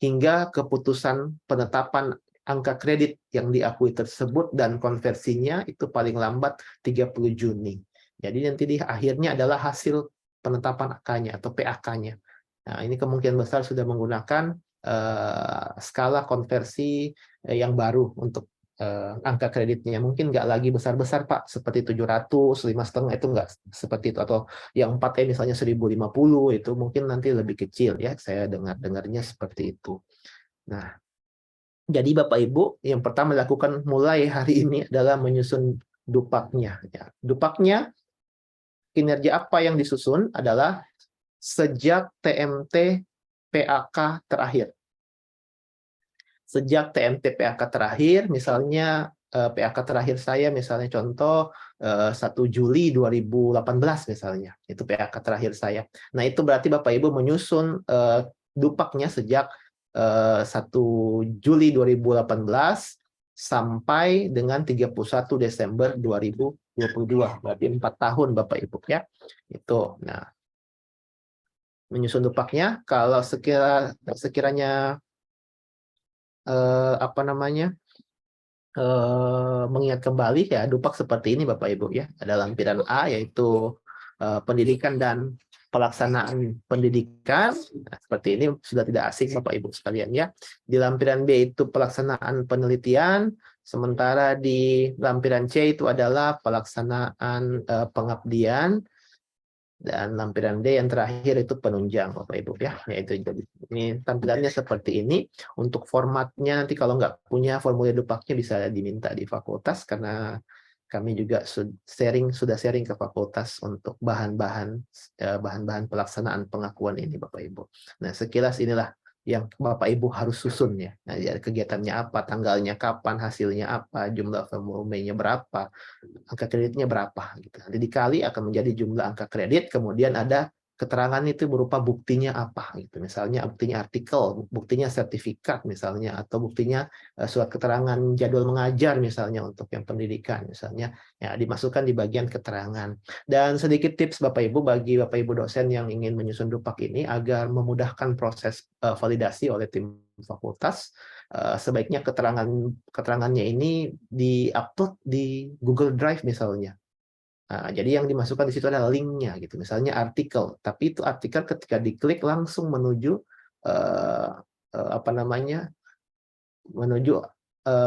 hingga keputusan penetapan angka kredit yang diakui tersebut dan konversinya itu paling lambat 30 Juni. Jadi nanti di akhirnya adalah hasil penetapan AK-nya atau PAK-nya. Nah, ini kemungkinan besar sudah menggunakan skala konversi yang baru untuk angka kreditnya. Mungkin nggak lagi besar-besar, Pak, seperti 700, 5,5 itu nggak seperti itu. Atau yang 4E misalnya 1050, itu mungkin nanti lebih kecil ya. Saya dengarnya seperti itu. Nah, jadi Bapak Ibu, yang pertama dilakukan mulai hari ini adalah menyusun dupaknya. Ya. Dupaknya, kinerja apa yang disusun adalah sejak TMT PAK terakhir. Sejak TMT PAK terakhir, misalnya PAK terakhir saya, misalnya contoh 1 Juli 2018 misalnya, itu PAK terakhir saya. Nah, itu berarti Bapak Ibu menyusun dupaknya sejak 1 Juli 2018 sampai dengan 31 Desember 2022. Berarti 4 tahun Bapak Ibu ya. Itu. Nah, menyusun dupaknya kalau sekiranya mengingat kembali ya, dupak seperti ini Bapak Ibu ya. Ada lampiran A yaitu pendidikan dan pelaksanaan pendidikan. Nah, seperti ini sudah tidak asing Bapak Ibu sekalian ya. Di lampiran B itu pelaksanaan penelitian, sementara di lampiran C itu adalah pelaksanaan pengabdian. Dan lampiran D yang terakhir itu penunjang Bapak Ibu ya. Yaitu jadi ini tampilannya seperti ini. Untuk formatnya nanti kalau nggak punya formulir dupaknya bisa diminta di fakultas, karena kami juga sudah sharing ke fakultas untuk bahan-bahan pelaksanaan pengakuan ini Bapak Ibu. Nah, sekilas inilah yang Bapak Ibu harus susun ya. Nah, kegiatannya apa, tanggalnya kapan, hasilnya apa, jumlah volumenya berapa, angka kreditnya berapa gitu. Nanti dikali akan menjadi jumlah angka kredit, kemudian ada keterangan itu berupa buktinya apa gitu. Misalnya buktinya artikel, buktinya sertifikat misalnya, atau buktinya surat keterangan jadwal mengajar misalnya untuk yang pendidikan misalnya, ya dimasukkan di bagian keterangan. Dan sedikit tips Bapak Ibu bagi Bapak Ibu dosen yang ingin menyusun dupak ini agar memudahkan proses validasi oleh tim fakultas, sebaiknya keterangannya ini di-upload di Google Drive misalnya. Nah, jadi yang dimasukkan di situ adalah linknya gitu, misalnya artikel, tapi itu artikel ketika diklik langsung menuju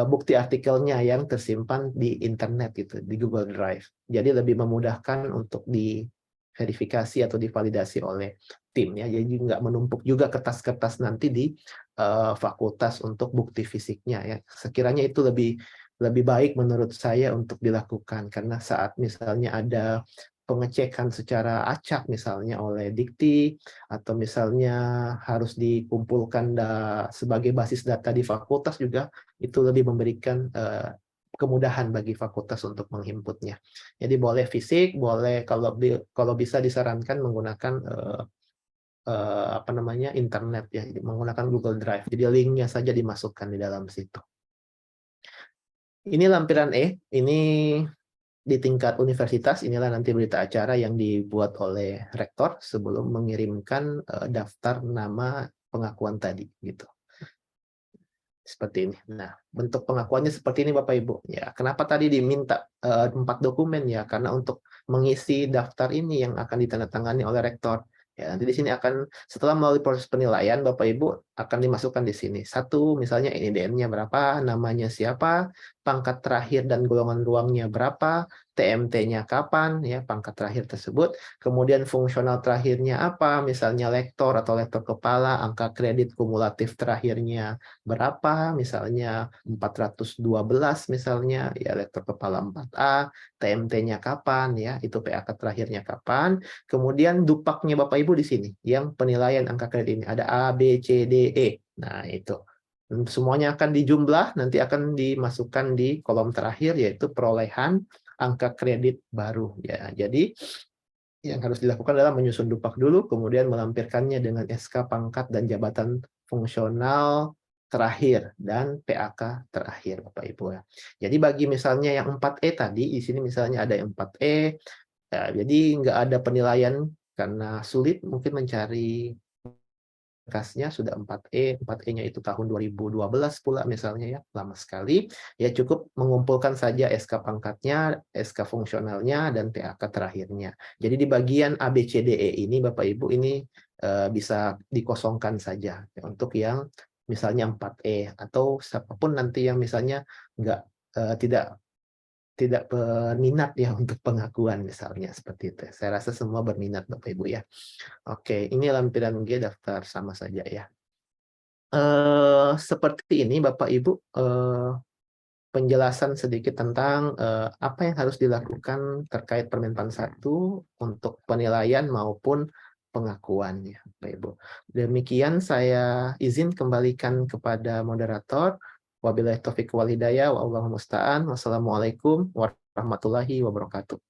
bukti artikelnya yang tersimpan di internet gitu, di Google Drive. Jadi lebih memudahkan untuk diverifikasi atau divalidasi oleh tim ya. Jadi nggak menumpuk juga kertas-kertas nanti di fakultas untuk bukti fisiknya ya. Sekiranya itu lebih baik menurut saya untuk dilakukan, karena saat misalnya ada pengecekan secara acak misalnya oleh Dikti, atau misalnya harus dikumpulkan sebagai basis data di fakultas juga, itu lebih memberikan kemudahan bagi fakultas untuk menginputnya. Jadi boleh fisik, boleh kalau bisa disarankan menggunakan internet ya, menggunakan Google Drive. Jadi linknya saja dimasukkan di dalam situ. Ini lampiran E, ini di tingkat universitas, inilah nanti berita acara yang dibuat oleh rektor sebelum mengirimkan daftar nama pengakuan tadi gitu. Seperti ini. Nah, bentuk pengakuannya seperti ini Bapak Ibu. Ya, kenapa tadi diminta 4 dokumen ya? Karena untuk mengisi daftar ini yang akan ditandatangani oleh rektor. Ya, nanti di sini akan setelah melalui proses penilaian Bapak Ibu akan dimasukkan di sini. Satu, misalnya NIDN-nya berapa, namanya siapa, pangkat terakhir dan golongan ruangnya berapa, TMT-nya kapan, ya pangkat terakhir tersebut, kemudian fungsional terakhirnya apa, misalnya lektor atau lektor kepala, angka kredit kumulatif terakhirnya berapa, misalnya 412 misalnya, ya lektor kepala 4A, TMT-nya kapan, ya itu PAK terakhirnya kapan, kemudian dupaknya Bapak Ibu di sini, yang penilaian angka kredit ini ada A, B, C, D, E. Nah itu. Semuanya akan dijumlah, nanti akan dimasukkan di kolom terakhir, yaitu perolehan angka kredit baru. Ya, jadi yang harus dilakukan adalah menyusun dupak dulu, kemudian melampirkannya dengan SK pangkat dan jabatan fungsional terakhir dan PAK terakhir, Bapak Ibu ya. Jadi bagi misalnya yang 4E tadi, di sini misalnya ada yang 4E, ya, jadi nggak ada penilaian karena sulit mungkin mencari berkasnya sudah 4E, 4E-nya itu tahun 2012 pula misalnya ya, lama sekali. Ya cukup mengumpulkan saja SK pangkatnya, SK fungsionalnya, dan PAK terakhirnya. Jadi di bagian A, B, C, D, E ini Bapak Ibu ini bisa dikosongkan saja ya, untuk yang misalnya 4E atau siapapun nanti yang misalnya nggak tidak berminat ya untuk pengakuan misalnya seperti itu. Saya rasa semua berminat Bapak Ibu ya. Oke, ini lampiran G daftar sama saja ya. Seperti ini Bapak Ibu, penjelasan sedikit tentang apa yang harus dilakukan terkait Permenpan 1 untuk penilaian maupun pengakuan ya Bapak Ibu. Demikian saya izin kembalikan kepada moderator. Wabillahi taufiq wal hidayah, wallahu musta'an. Wassalamualaikum warahmatullahi wabarakatuh.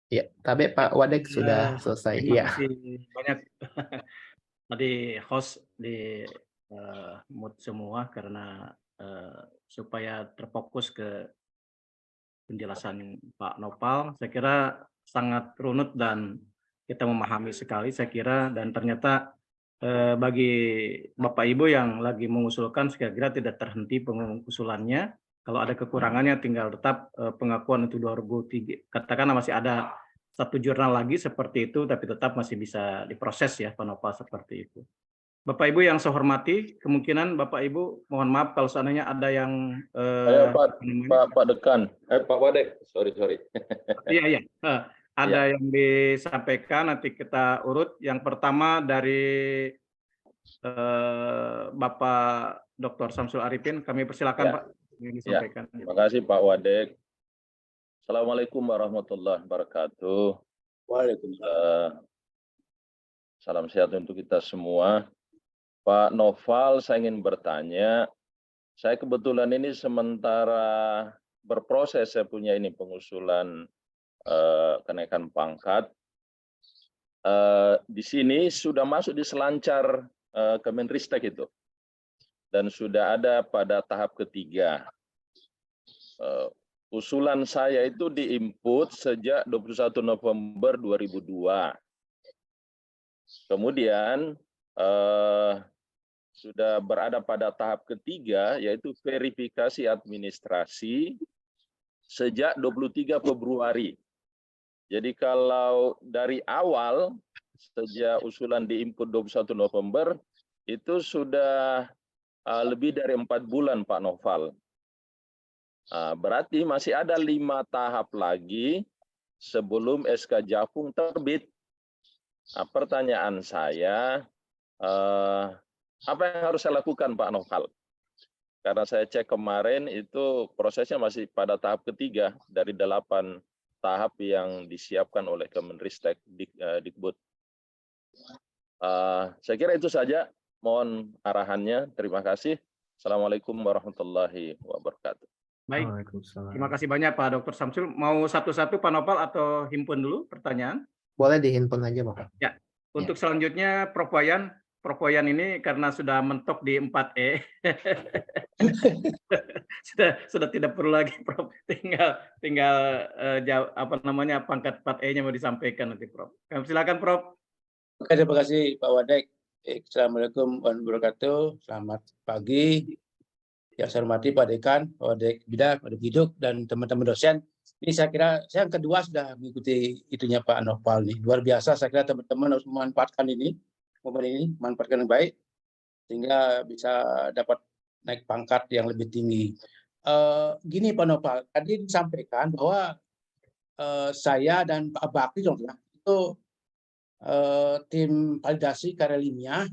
Ya, tapi Pak Wadek sudah selesai. Terima Ya. kasih banyak tadi host di mood semua karena supaya terfokus ke penjelasan Pak Nopal. Saya kira sangat runut dan kita memahami sekali saya kira, dan ternyata bagi Bapak Ibu yang lagi mengusulkan saya kira tidak terhenti pengusulannya. Kalau ada kekurangannya tinggal tetap pengakuan untuk 2003. Katakanlah masih ada satu jurnal lagi seperti itu, tapi tetap masih bisa diproses ya Pak Nopal seperti itu. Bapak Ibu yang saya hormati, kemungkinan Bapak Ibu mohon maaf kalau seandainya ada yang Saya Pak Dekan, Pak Wadek, sorry. iya. Ada yang disampaikan, nanti kita urut. Yang pertama dari Bapak Dr. Samsul Arifin, kami persilakan Pak. Yang disampaikan. Terima kasih Pak Wadek. Assalamualaikum warahmatullahi wabarakatuh. Waalaikumsalam. Salam sehat untuk kita semua. Pak Noval, saya ingin bertanya. Saya kebetulan ini sementara berproses, saya punya ini pengusulan kenaikan pangkat. Di sini sudah masuk di selancar Kemenristek itu. Dan sudah ada pada tahap ketiga. Usulan saya itu diinput sejak 21 November 2002. Kemudian sudah berada pada tahap ketiga, yaitu verifikasi administrasi sejak 23 Februari. Jadi kalau dari awal, sejak usulan diinput 21 November, itu sudah lebih dari 4 bulan Pak Noval. Berarti masih ada 5 tahap lagi sebelum SK Jafung terbit. Pertanyaan saya, apa yang harus saya lakukan Pak Noval? Karena saya cek kemarin itu prosesnya masih pada tahap ketiga dari 8 tahap yang disiapkan oleh Kemenristek Dikbud. Saya kira itu saja. Mohon arahannya. Terima kasih. Assalamualaikum warahmatullahi wabarakatuh. Baik. Terima kasih banyak Pak Dr. Samsul. Mau satu-satu Pak Nopal atau himpun dulu pertanyaan? Boleh dihimpun aja Bapak. Ya. Untuk selanjutnya Prof. Wayan ini karena sudah mentok di 4E, sudah tidak perlu lagi Prof. Tinggal pangkat 4E-nya mau disampaikan nanti Prof. Silakan Prof. Oke, terima kasih Pak Wadek. Assalamualaikum warahmatullahi wabarakatuh. Selamat pagi. Yang saya hormati Pak Dekan, Pak Dek Bidak, Pak Dek Biduk, dan teman-teman dosen. Ini saya kira saya yang kedua sudah mengikuti itunya Pak Nopal nih. Luar biasa, saya kira teman-teman harus memanfaatkan ini, momen ini, memanfaatkan yang baik, sehingga bisa dapat naik pangkat yang lebih tinggi. Gini Pak Nopal, tadi disampaikan bahwa saya dan Pak Bakri itu tim validasi karya ilmiah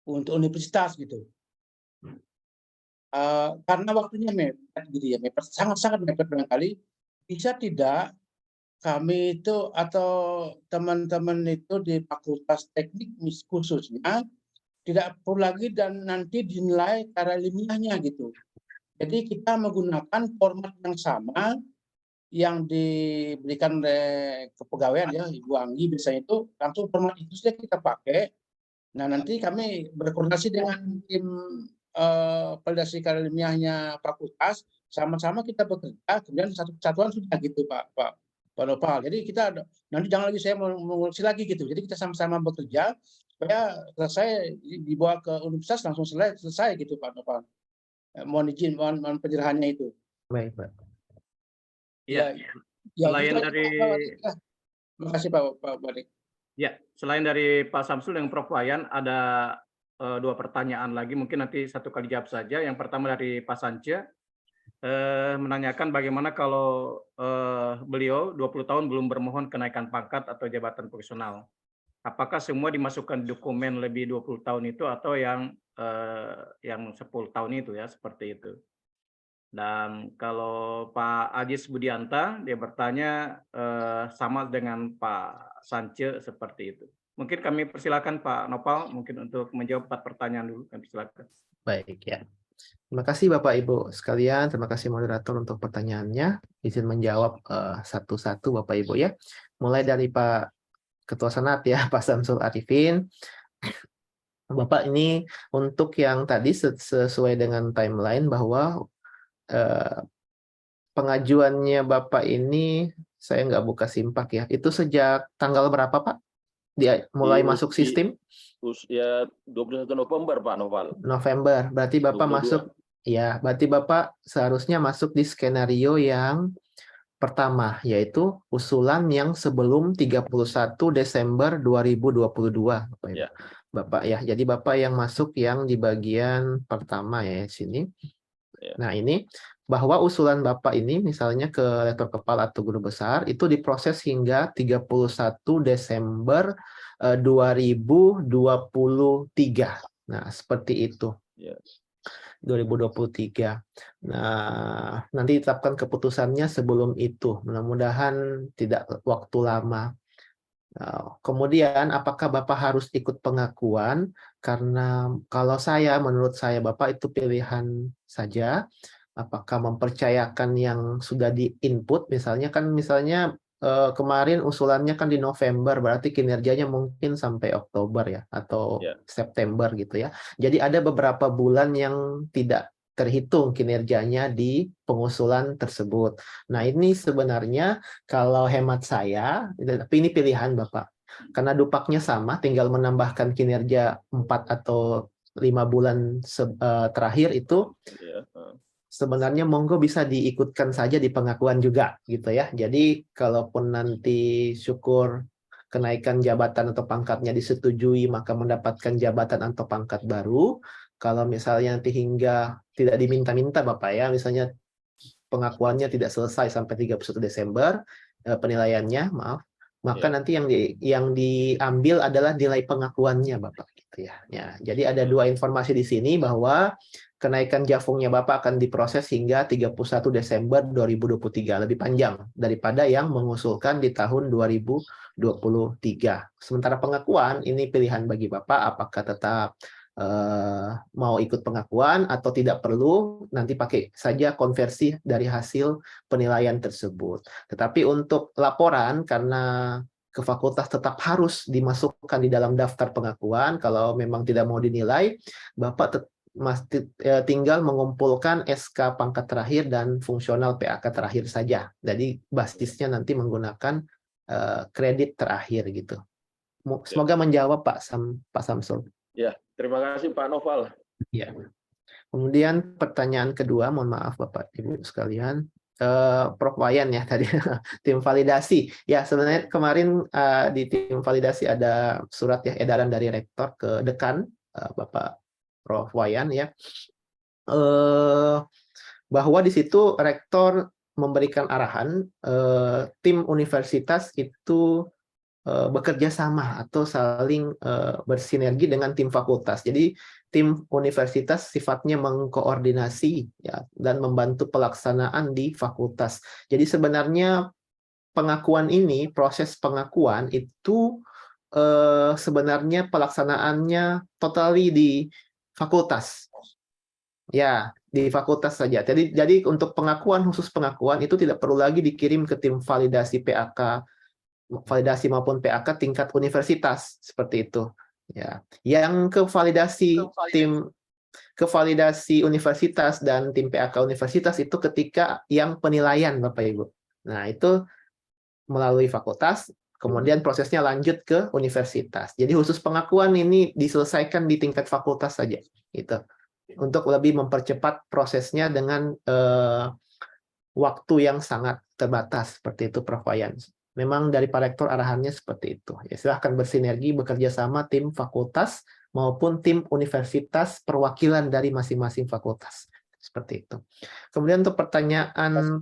untuk universitas gitu. Karena waktunya mepet gitu ya, mepet, sangat-sangat mepet barangkali, bisa tidak kami itu atau teman-teman itu di Fakultas Teknik khususnya tidak perlu lagi dan nanti dinilai karya ilmiahnya gitu. Jadi kita menggunakan format yang sama yang diberikan oleh kepegawaian ya, Ibu Anggi biasanya itu langsung format itu saja kita pakai. Nah nanti kami berkoordinasi dengan tim validasi karya ilmiahnya fakultas, sama-sama kita bekerja, kemudian satu kesatuan sudah gitu Pak Nopal. Jadi kita nanti jangan lagi saya mengurusi lagi gitu. Jadi kita sama-sama bekerja supaya selesai dibawa ke universitas langsung selesai gitu Pak Nopal. Mohon izin, mohon penyerahannya itu. Baik, Pak. Ya, Ya, selain gitu dari aja. Terima kasih Pak Badik. ya, selain dari Pak Samsul dan Prof. Wayan, ada dua pertanyaan lagi, mungkin nanti satu kali jawab saja. Yang pertama dari Pak Sance, menanyakan bagaimana kalau beliau 20 tahun belum bermohon kenaikan pangkat atau jabatan profesional. Apakah semua dimasukkan di dokumen lebih 20 tahun itu atau yang 10 tahun itu ya, seperti itu. Dan kalau Pak Ajis Budianta, dia bertanya sama dengan Pak Sance seperti itu. Mungkin kami persilakan Pak Nopal mungkin untuk menjawab 4 pertanyaan dulu. Kami persilakan. Baik ya. Terima kasih Bapak Ibu sekalian. Terima kasih moderator untuk pertanyaannya. Izin menjawab satu-satu Bapak Ibu ya. Mulai dari Pak Ketua Senat ya, Pak Samsul Arifin. Bapak ini untuk yang tadi sesuai dengan timeline bahwa pengajuannya Bapak ini saya nggak buka simpak ya. Itu sejak tanggal berapa Pak? Dia mulai masuk sistem? Usia 21 November Pak Noval. November. Berarti Bapak 22. masuk ya, berarti Bapak seharusnya masuk di skenario yang pertama, yaitu usulan yang sebelum 31 Desember 2022. Bapak ya. Bapak ya. Jadi Bapak yang masuk yang di bagian pertama ya sini. Ya. Nah, ini bahwa usulan Bapak ini misalnya ke rektor kepala atau guru besar itu diproses hingga 31 Desember 2023. Nah, seperti itu. Ya. 2023. Nah, nanti ditetapkan keputusannya sebelum itu. Mudah-mudahan tidak waktu lama. Kemudian, apakah Bapak harus ikut pengakuan? Karena kalau menurut saya, Bapak itu pilihan saja. Apakah mempercayakan yang sudah di-input? Misalnya kemarin usulannya kan di November, berarti kinerjanya mungkin sampai Oktober ya, atau September gitu ya. Jadi ada beberapa bulan yang tidak terhitung kinerjanya di pengusulan tersebut. Nah, ini sebenarnya kalau hemat saya, tapi ini pilihan Bapak. Karena dupaknya sama, tinggal menambahkan kinerja 4 atau 5 bulan terakhir itu, sebenarnya monggo bisa diikutkan saja di pengakuan juga gitu ya. Jadi kalaupun nanti syukur kenaikan jabatan atau pangkatnya disetujui, maka mendapatkan jabatan atau pangkat baru. Kalau misalnya nanti hingga tidak diminta-minta Bapak ya, misalnya pengakuannya tidak selesai sampai 31 Desember, penilaiannya, maaf, maka nanti yang diambil adalah nilai pengakuannya Bapak gitu ya. Jadi ada dua informasi di sini bahwa kenaikan jafungnya Bapak akan diproses hingga 31 Desember 2023, lebih panjang daripada yang mengusulkan di tahun 2023. Sementara pengakuan ini pilihan bagi Bapak, apakah tetap mau ikut pengakuan atau tidak perlu, nanti pakai saja konversi dari hasil penilaian tersebut. Tetapi untuk laporan, karena ke fakultas tetap harus dimasukkan di dalam daftar pengakuan, kalau memang tidak mau dinilai, Bapak tinggal mengumpulkan SK pangkat terakhir dan fungsional PAK terakhir saja. Jadi basisnya nanti menggunakan kredit terakhir gitu. Semoga menjawab Pak Samsul. Ya, terima kasih Pak Noval. Ya. Kemudian pertanyaan kedua, mohon maaf Bapak Ibu sekalian, Prof. Wayan ya tadi tim validasi. Ya sebenarnya kemarin di tim validasi ada surat ya edaran dari rektor ke dekan Bapak Prof. Wayan ya, bahwa di situ rektor memberikan arahan tim universitas itu bekerja sama atau saling bersinergi dengan tim fakultas. Jadi tim universitas sifatnya mengkoordinasi ya dan membantu pelaksanaan di fakultas. Jadi sebenarnya pengakuan ini, proses pengakuan itu sebenarnya pelaksanaannya totally di fakultas. Ya, di fakultas saja. Jadi untuk pengakuan, khusus pengakuan itu tidak perlu lagi dikirim ke tim validasi PAK, validasi maupun PAK tingkat universitas seperti itu. Ya, yang ke validasi universitas dan tim PAK universitas itu ketika yang penilaian Bapak Ibu. Nah, itu melalui fakultas, kemudian prosesnya lanjut ke universitas. Jadi khusus pengakuan ini diselesaikan di tingkat fakultas saja, gitu. Untuk lebih mempercepat prosesnya dengan waktu yang sangat terbatas seperti itu Prof. Wayan. Memang dari Pak Rektor arahannya seperti itu. Ya, silahkan bersinergi bekerja sama tim fakultas maupun tim universitas perwakilan dari masing-masing fakultas. Seperti itu. Kemudian untuk pertanyaan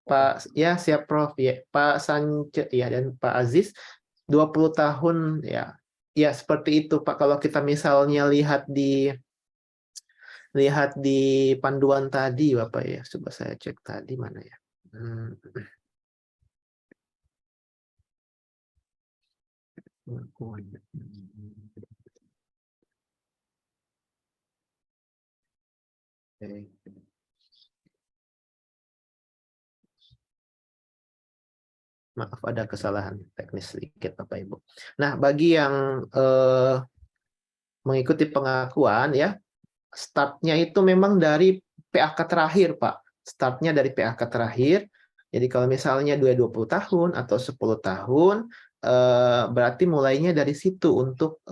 Pak ya siap Prof ya Pak Sance ya dan Pak Aziz 20 tahun ya. Ya seperti itu Pak, kalau kita misalnya lihat di panduan tadi Bapak ya. Coba saya cek tadi mana ya. Maaf ada kesalahan teknis sedikit Bapak Ibu. Nah, bagi yang mengikuti pengakuan ya, startnya itu memang dari PAK terakhir, Pak. Startnya dari PAK terakhir. Jadi kalau misalnya 20 tahun atau 10 tahun, berarti mulainya dari situ untuk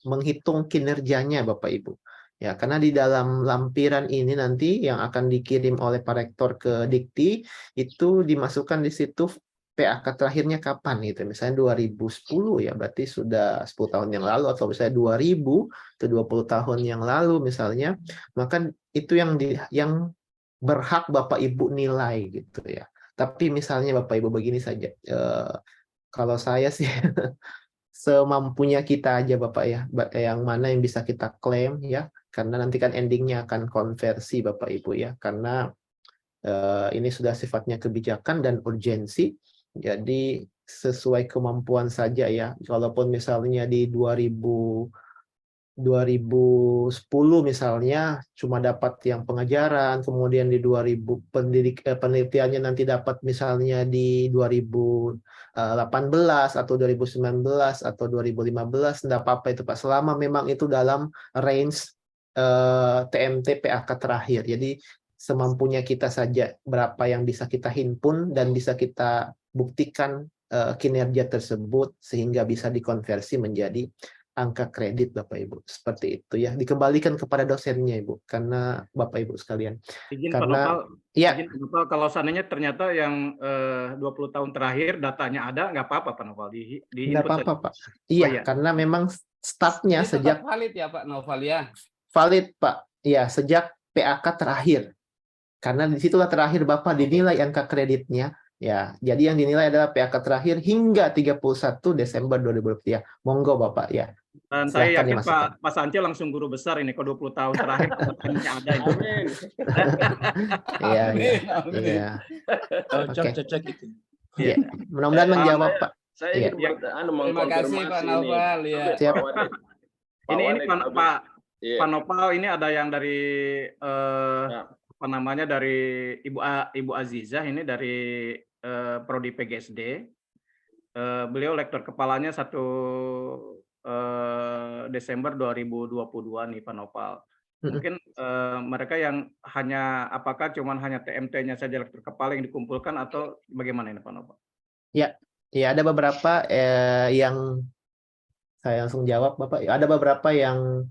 menghitung kinerjanya, Bapak Ibu. Ya, karena di dalam lampiran ini nanti yang akan dikirim oleh Pak Rektor ke Dikti, itu dimasukkan di situ PAK terakhirnya kapan gitu. Misalnya 2010 ya, berarti sudah 10 tahun yang lalu, atau misalnya 2000 atau 20 tahun yang lalu misalnya, maka itu yang berhak Bapak Ibu nilai gitu ya. Tapi misalnya Bapak Ibu begini saja, kalau saya sih semampunya kita aja Bapak ya, yang mana yang bisa kita klaim ya, karena nanti kan endingnya akan konversi Bapak Ibu ya, karena ini sudah sifatnya kebijakan dan urgensi, jadi sesuai kemampuan saja ya. Walaupun misalnya di 2010 misalnya cuma dapat yang pengajaran, kemudian di 2000 penelitiannya nanti dapat misalnya di 2018 atau 2019 atau 2015, tidak apa-apa itu Pak, selama memang itu dalam range TMT PAK terakhir. Jadi semampunya kita saja berapa yang bisa kita himpun dan bisa kita buktikan kinerja tersebut sehingga bisa dikonversi menjadi angka kredit Bapak Ibu. Seperti itu ya. Dikembalikan kepada dosennya Ibu, karena Bapak Ibu sekalian. Izin Pak Karena Nopal, ya, izin Pak Nopal, kalau seandainya ternyata yang 20 tahun terakhir datanya ada, nggak apa-apa Pak Nopal, di nggak input apa-apa saja. Pak. Iya, iya. karena memang startnya Ini sejak tetap valid ya Pak Noval ya. valid Pak. Iya, sejak PAK terakhir. Karena disitulah terakhir Bapak dinilai angka kreditnya. Ya, jadi yang dinilai adalah PAK terakhir hingga 31 Desember 2020 ya. Monggo Bapak ya. Dan saya Silahkan yakin dimasukkan. Pak Sance langsung guru besar ini, kalau 20 tahun terakhir datanya ada itu. Amin. Iya, iya. Amin. Iya. Oke. Cocok itu. Iya. Mudah-mudahan menjawab Pak. Saya Iya. ingin Terima kasih Pak mengkonfirmasi ini. Noval ya. Siap. Pak Wanit. Ini Pak Iya. Pak Nopal, ini ada yang dari Ya. apa namanya, dari Ibu Azizah ini dari Prodi PGSD. Beliau lektor kepalanya 1 Desember 2022 nih Pak Nopal. Mungkin mereka yang apakah cuman hanya TMT-nya saja lektor kepala yang dikumpulkan atau bagaimana ini Pak Nopal? Ya, ada beberapa yang Saya langsung jawab, Bapak. Ada beberapa yang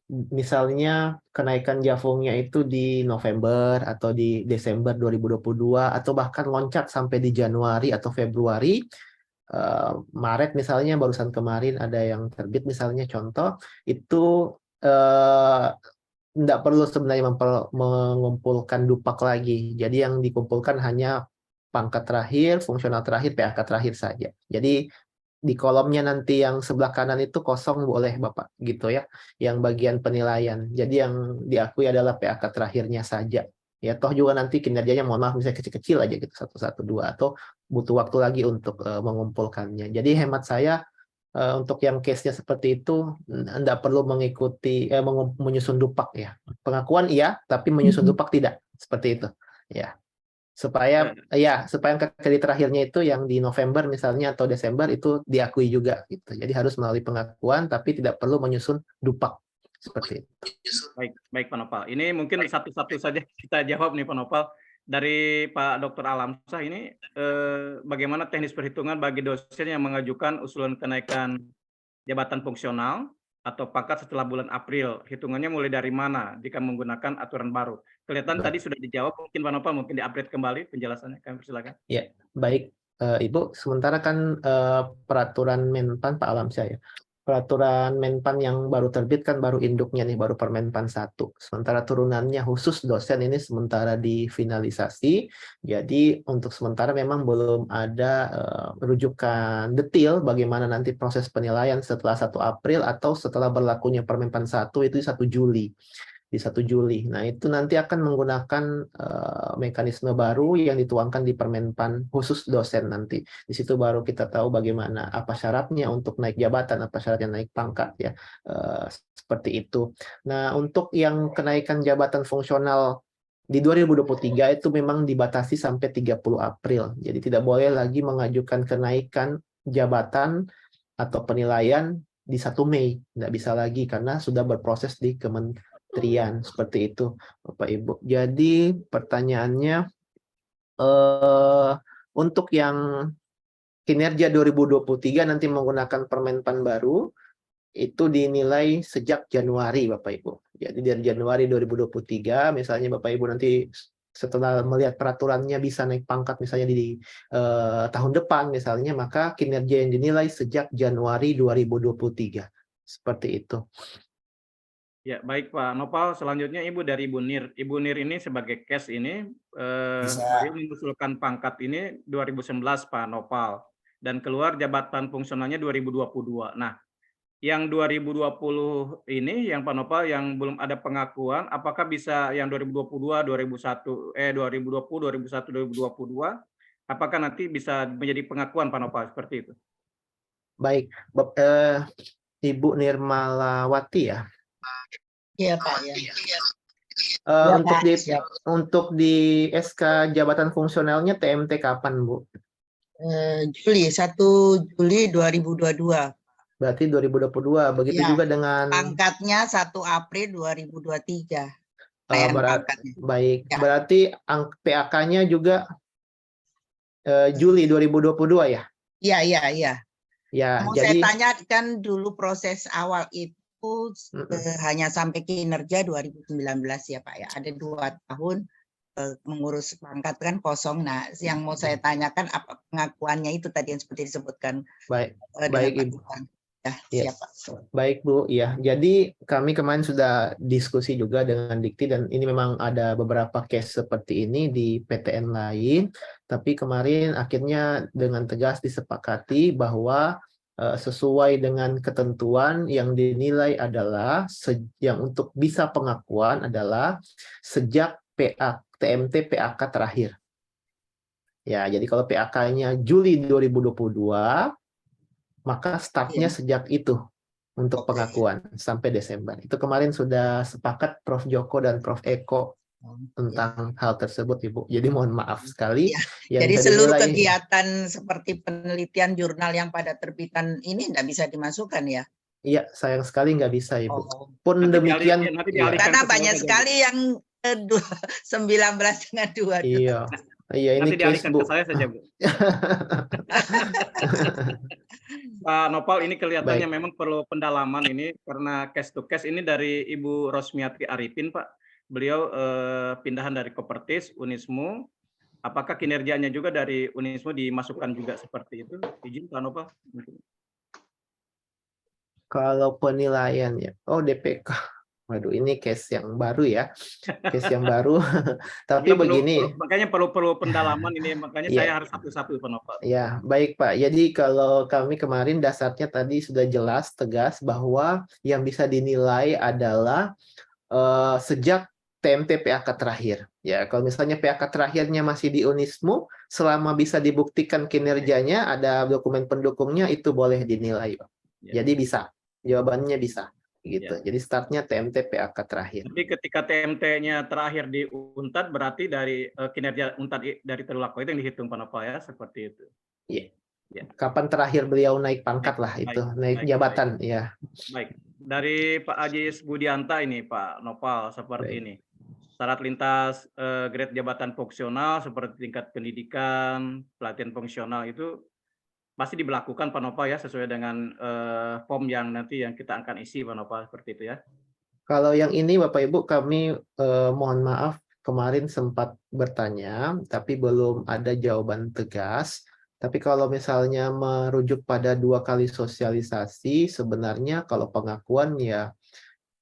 misalnya kenaikan Jafungnya itu di November atau di Desember 2022 atau bahkan loncat sampai di Januari atau Februari. Maret misalnya barusan kemarin ada yang terbit misalnya contoh itu tidak perlu sebenarnya mengumpulkan dupak lagi. Jadi yang dikumpulkan hanya pangkat terakhir, fungsional terakhir, PAK terakhir saja. Jadi di kolomnya nanti yang sebelah kanan itu kosong boleh Bapak gitu ya. Yang bagian penilaian. Jadi yang diakui adalah PAK terakhirnya saja. Ya toh juga nanti kinerjanya mohon maaf misalnya kecil-kecil aja gitu 1, 1, 2 atau butuh waktu lagi untuk mengumpulkannya. Jadi hemat saya untuk yang case-nya seperti itu Anda perlu mengikuti menyusun dupak ya. Pengakuan iya, tapi menyusun dupak tidak. Seperti itu. Ya. Supaya kredit terakhirnya itu yang di November misalnya atau Desember itu diakui juga gitu. Jadi harus melalui pengakuan tapi tidak perlu menyusun dupak seperti itu. Baik Pak Nopal. Ini mungkin satu-satu saja kita jawab nih Pak Nopal. Dari Pak Dr. Alamsyah ini bagaimana teknis perhitungan bagi dosen yang mengajukan usulan kenaikan jabatan fungsional atau pangkat setelah bulan April, hitungannya mulai dari mana jika menggunakan aturan baru? Kelihatan tadi sudah dijawab, mungkin Pak Nopal mungkin di-update kembali penjelasannya, kami persilakan. Ya, baik Ibu, sementara kan peraturan Menpan Pak Alamsyah ya. Peraturan Menpan yang baru terbit kan baru induknya nih, baru Permenpan 1. Sementara turunannya khusus dosen ini sementara difinalisasi. Jadi untuk sementara memang belum ada rujukan detail bagaimana nanti proses penilaian setelah 1 April atau setelah berlakunya Permenpan 1 itu 1 Juli. Di 1 Juli. Nah, itu nanti akan menggunakan mekanisme baru yang dituangkan di Permenpan khusus dosen nanti. Di situ baru kita tahu bagaimana apa syaratnya untuk naik jabatan, apa syaratnya naik pangkat ya. Seperti itu. Nah, untuk yang kenaikan jabatan fungsional di 2023 itu memang dibatasi sampai 30 April. Jadi tidak boleh lagi mengajukan kenaikan jabatan atau penilaian di 1 Mei. Tidak bisa lagi karena sudah berproses di Kementerian seperti itu Bapak Ibu. Jadi pertanyaannya untuk yang kinerja 2023 nanti menggunakan Permenpan baru itu dinilai sejak Januari Bapak Ibu. Jadi dari Januari 2023 misalnya Bapak Ibu nanti setelah melihat peraturannya bisa naik pangkat misalnya di tahun depan misalnya, maka kinerja yang dinilai sejak Januari 2023. Seperti itu. Ya, baik Pak Nopal. Selanjutnya Ibu dari Ibu Nir. Ibu Nir ini sebagai case ini, beliau mengusulkan pangkat ini 2019 Pak Nopal. Dan keluar jabatan fungsionalnya 2022. Nah, yang 2020 ini, yang Pak Nopal yang belum ada pengakuan, apakah bisa yang 2022, 2020, 2021, 2022, apakah nanti bisa menjadi pengakuan Pak Nopal seperti itu? Baik, Ibu Nirmalawati ya. Iya Pak ya. Untuk di SK jabatan fungsionalnya TMT kapan Bu? Juli 1 Juli 2022. Berarti 2022. Begitu Ya, juga dengan pangkatnya 1 April 2023. Baik, Ya. berarti PAK-nya juga Juli 2022 ya? Iya. Ya, Mau jadi saya tanyakan dulu proses awal itu hanya sampai kinerja 2019 ya Pak ya. Ada 2 tahun mengurus pangkat kan kosong. Nah, yang mau saya tanyakan apa pengakuannya itu tadi yang seperti disebutkan. baik Ibu. Ya, siapa? Baik Bu, ya. Jadi kami kemarin sudah diskusi juga dengan Dikti dan ini memang ada beberapa case seperti ini di PTN lain. Tapi kemarin akhirnya dengan tegas disepakati bahwa sesuai dengan ketentuan yang dinilai adalah yang untuk bisa pengakuan adalah sejak TMT PAK terakhir. Ya, jadi kalau PAK-nya Juli 2022 maka startnya sejak itu untuk pengakuan sampai Desember. Itu kemarin sudah sepakat Prof. Joko dan Prof. Eko tentang hal tersebut, Ibu. Jadi mohon maaf sekali. Ya. Jadi seluruh kegiatan seperti penelitian jurnal yang pada terbitan ini tidak bisa dimasukkan ya? Iya, sayang sekali nggak bisa, Ibu. Pun demikian. Karena banyak sekali yang 19 dengan 22. Iya, ini nanti dialihkan ke saya saja, Bu. Pak Nopal, ini kelihatannya Baik. memang perlu pendalaman ini karena case to case ini dari Ibu Rosmiati Arifin, Pak. Beliau pindahan dari Kopertis, Unismu. Apakah kinerjanya juga dari Unismu dimasukkan juga seperti itu? Izin Pak Nopal. Kalau penilaian ya, oh DPK. Waduh, ini case yang baru ya, case yang baru. Tapi Enggak, begini, makanya perlu pendalaman ini, makanya Iya. saya harus satu-satu Pak Nopal. ya baik Pak. Jadi kalau kami kemarin dasarnya tadi sudah jelas, tegas bahwa yang bisa dinilai adalah sejak TMT PAK terakhir. Ya, kalau misalnya PAK terakhirnya masih di Unismu, selama bisa dibuktikan kinerjanya, ada dokumen pendukungnya, itu boleh dinilai, Pak. Ya. Jadi bisa, jawabannya bisa, gitu. Ya. Jadi startnya TMT PAK terakhir. Tapi ketika TMT-nya terakhir di UNTAD, berarti dari kinerja UNTAD dari Tadulako itu yang dihitung Pak Nopal ya, seperti itu. Iya. Ya. Kapan terakhir beliau naik pangkat lah itu, naik jabatan, ya. Baik. Dari Pak Ajis Budianta ini Pak Nopal seperti Baik. ini. Syarat lintas grade jabatan fungsional seperti tingkat pendidikan, pelatihan fungsional itu pasti diberlakukan Pak Nopal ya sesuai dengan form yang nanti yang kita akan isi Pak Nopal seperti itu ya. Kalau yang ini Bapak Ibu kami mohon maaf kemarin sempat bertanya tapi belum ada jawaban tegas. Tapi kalau misalnya merujuk pada 2 kali sosialisasi, sebenarnya kalau pengakuan ya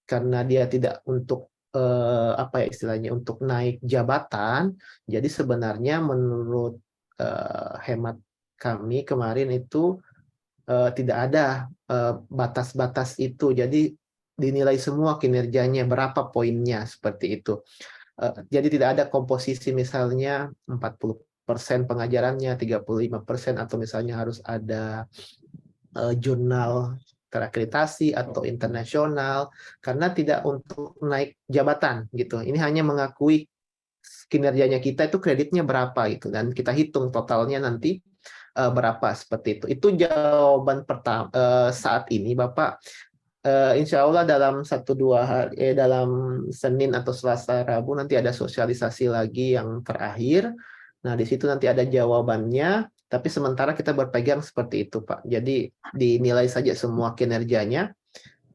karena dia tidak untuk apa ya istilahnya untuk naik jabatan, jadi sebenarnya menurut hemat kami kemarin itu tidak ada batas-batas itu. Jadi dinilai semua kinerjanya berapa poinnya seperti itu. Jadi tidak ada komposisi misalnya 40% pengajarannya, 35% atau misalnya harus ada jurnal terakreditasi atau internasional karena tidak untuk naik jabatan gitu. Ini hanya mengakui kinerjanya kita itu kreditnya berapa gitu dan kita hitung totalnya nanti berapa seperti itu. Itu jawaban pertama saat ini Bapak. Insya Allah dalam 1-2 hari dalam Senin atau Selasa Rabu nanti ada sosialisasi lagi yang terakhir. Nah di situ nanti ada jawabannya. Tapi sementara kita berpegang seperti itu Pak. Jadi dinilai saja semua kinerjanya.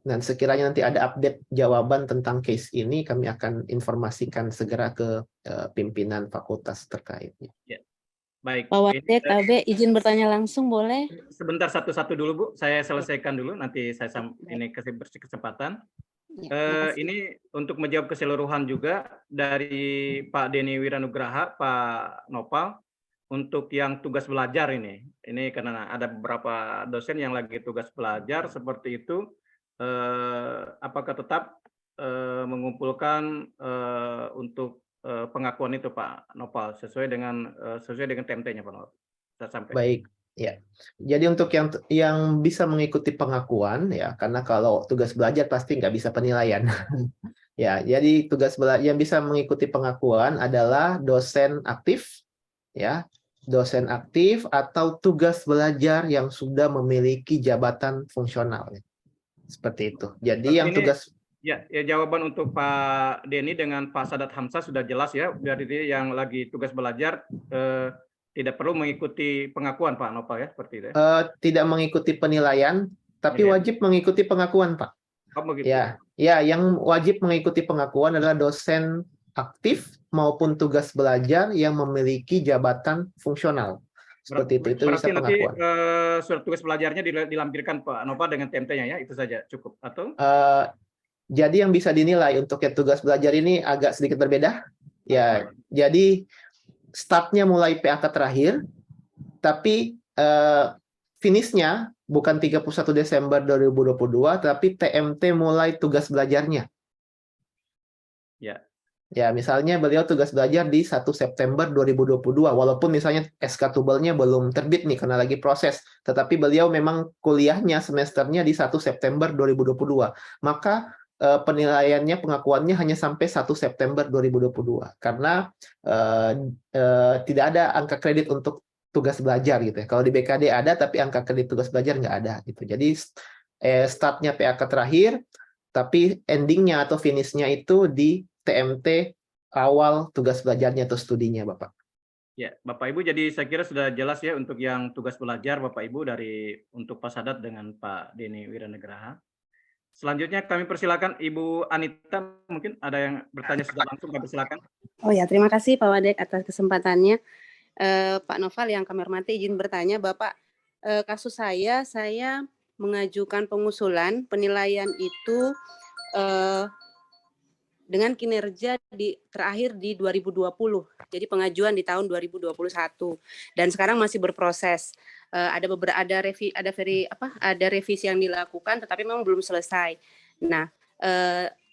Dan sekiranya nanti ada update jawaban tentang case ini, kami akan informasikan segera ke pimpinan fakultas terkaitnya. Ya. Baik. Pak Wadet, AB izin bertanya langsung boleh? Sebentar satu-satu dulu Bu, saya selesaikan dulu nanti saya ini kasih bersih kesempatan. Ini untuk menjawab keseluruhan juga dari Pak Denny Wiranugraha, Pak Nopal, untuk yang tugas belajar ini karena ada beberapa dosen yang lagi tugas belajar seperti itu, apakah tetap mengumpulkan untuk pengakuan itu Pak Nopal sesuai dengan TMT-nya Pak Nopal? Baik, ya. Jadi untuk yang bisa mengikuti pengakuan ya, karena kalau tugas belajar pasti nggak bisa penilaian. Ya, jadi tugas belajar yang bisa mengikuti pengakuan adalah dosen aktif, ya, dosen aktif atau tugas belajar yang sudah memiliki jabatan fungsional, seperti itu. Jadi yang tugas ya jawaban untuk Pak Denny dengan Pak Sadat Hamzah sudah jelas ya, berarti yang lagi tugas belajar tidak perlu mengikuti pengakuan Pak Nopal ya seperti itu. Tidak mengikuti penilaian, tapi wajib mengikuti pengakuan Pak. Oh, begitu. Ya, yang wajib mengikuti pengakuan adalah dosen aktif maupun tugas belajar yang memiliki jabatan fungsional. Seperti itu bisa pengakuan. Nanti surat tugas belajarnya dilampirkan Pak Nopal dengan TMT-nya ya, itu saja cukup atau? Jadi yang bisa dinilai untuk yang tugas belajar ini agak sedikit berbeda. Ya, jadi startnya mulai PAK terakhir, tapi finishnya bukan 31 Desember 2022, tapi TMT mulai tugas belajarnya. Ya. Ya, misalnya beliau tugas belajar di 1 September 2022, walaupun misalnya SK tubelnya belum terbit nih karena lagi proses, tetapi beliau memang kuliahnya semesternya di 1 September 2022. Maka penilaiannya, pengakuannya hanya sampai 1 September 2022 karena tidak ada angka kredit untuk tugas belajar gitu ya. Kalau di BKD ada, tapi angka kredit tugas belajar nggak ada gitu. Jadi startnya PAK terakhir, tapi endingnya atau finishnya itu di TMT awal tugas belajarnya atau studinya, Bapak. Ya, Bapak Ibu, jadi saya kira sudah jelas ya untuk yang tugas belajar Bapak Ibu untuk Pak Sadat dengan Pak Denny Wiranegraha. Selanjutnya kami persilakan Ibu Anita, mungkin ada yang bertanya sudah langsung, kami persilakan. Oh ya, terima kasih Pak Wadek atas kesempatannya. Pak Noval yang kami hormati, izin bertanya, Bapak, kasus saya mengajukan pengusulan penilaian itu dengan kinerja terakhir di 2020. Jadi pengajuan di tahun 2021 dan sekarang masih berproses. Ada revisi yang dilakukan tetapi memang belum selesai. Nah,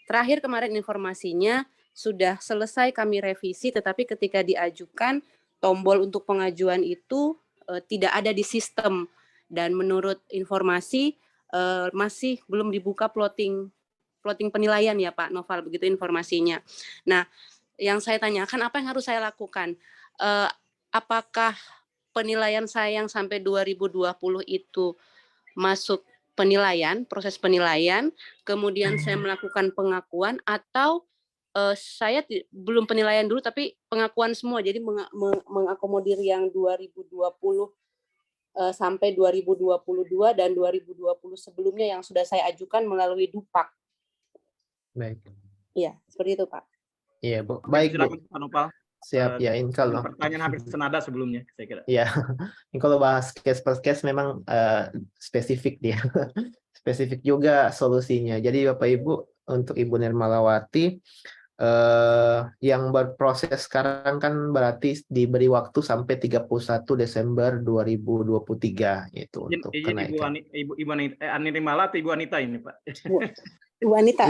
terakhir kemarin informasinya sudah selesai kami revisi, tetapi ketika diajukan tombol untuk pengajuan itu tidak ada di sistem dan menurut informasi masih belum dibuka plotting penilaian ya Pak Noval, begitu informasinya. Nah, yang saya tanyakan apa yang harus saya lakukan? Apakah penilaian saya yang sampai 2020 itu masuk proses penilaian, kemudian saya melakukan pengakuan, atau saya belum penilaian dulu tapi pengakuan semua, jadi mengakomodir yang 2020 sampai 2022 dan 2020 sebelumnya yang sudah saya ajukan melalui Dupak. Baik. Iya, seperti itu Pak. Iya, Bu. Baik, Bu. Silakan Pak Nopal. Siap, ya. Kalau Pertanyaan hampir senada sebelumnya, saya kira. ya, kalau bahas case per case memang spesifik dia. Spesifik juga solusinya. Jadi Bapak Ibu, untuk Ibu Nirmalawati, yang berproses sekarang kan berarti diberi waktu sampai 31 Desember 2023 itu untuk kenaikan. Ibu Nirmala atau Ibu Anita ini, Pak? Ibu Anita.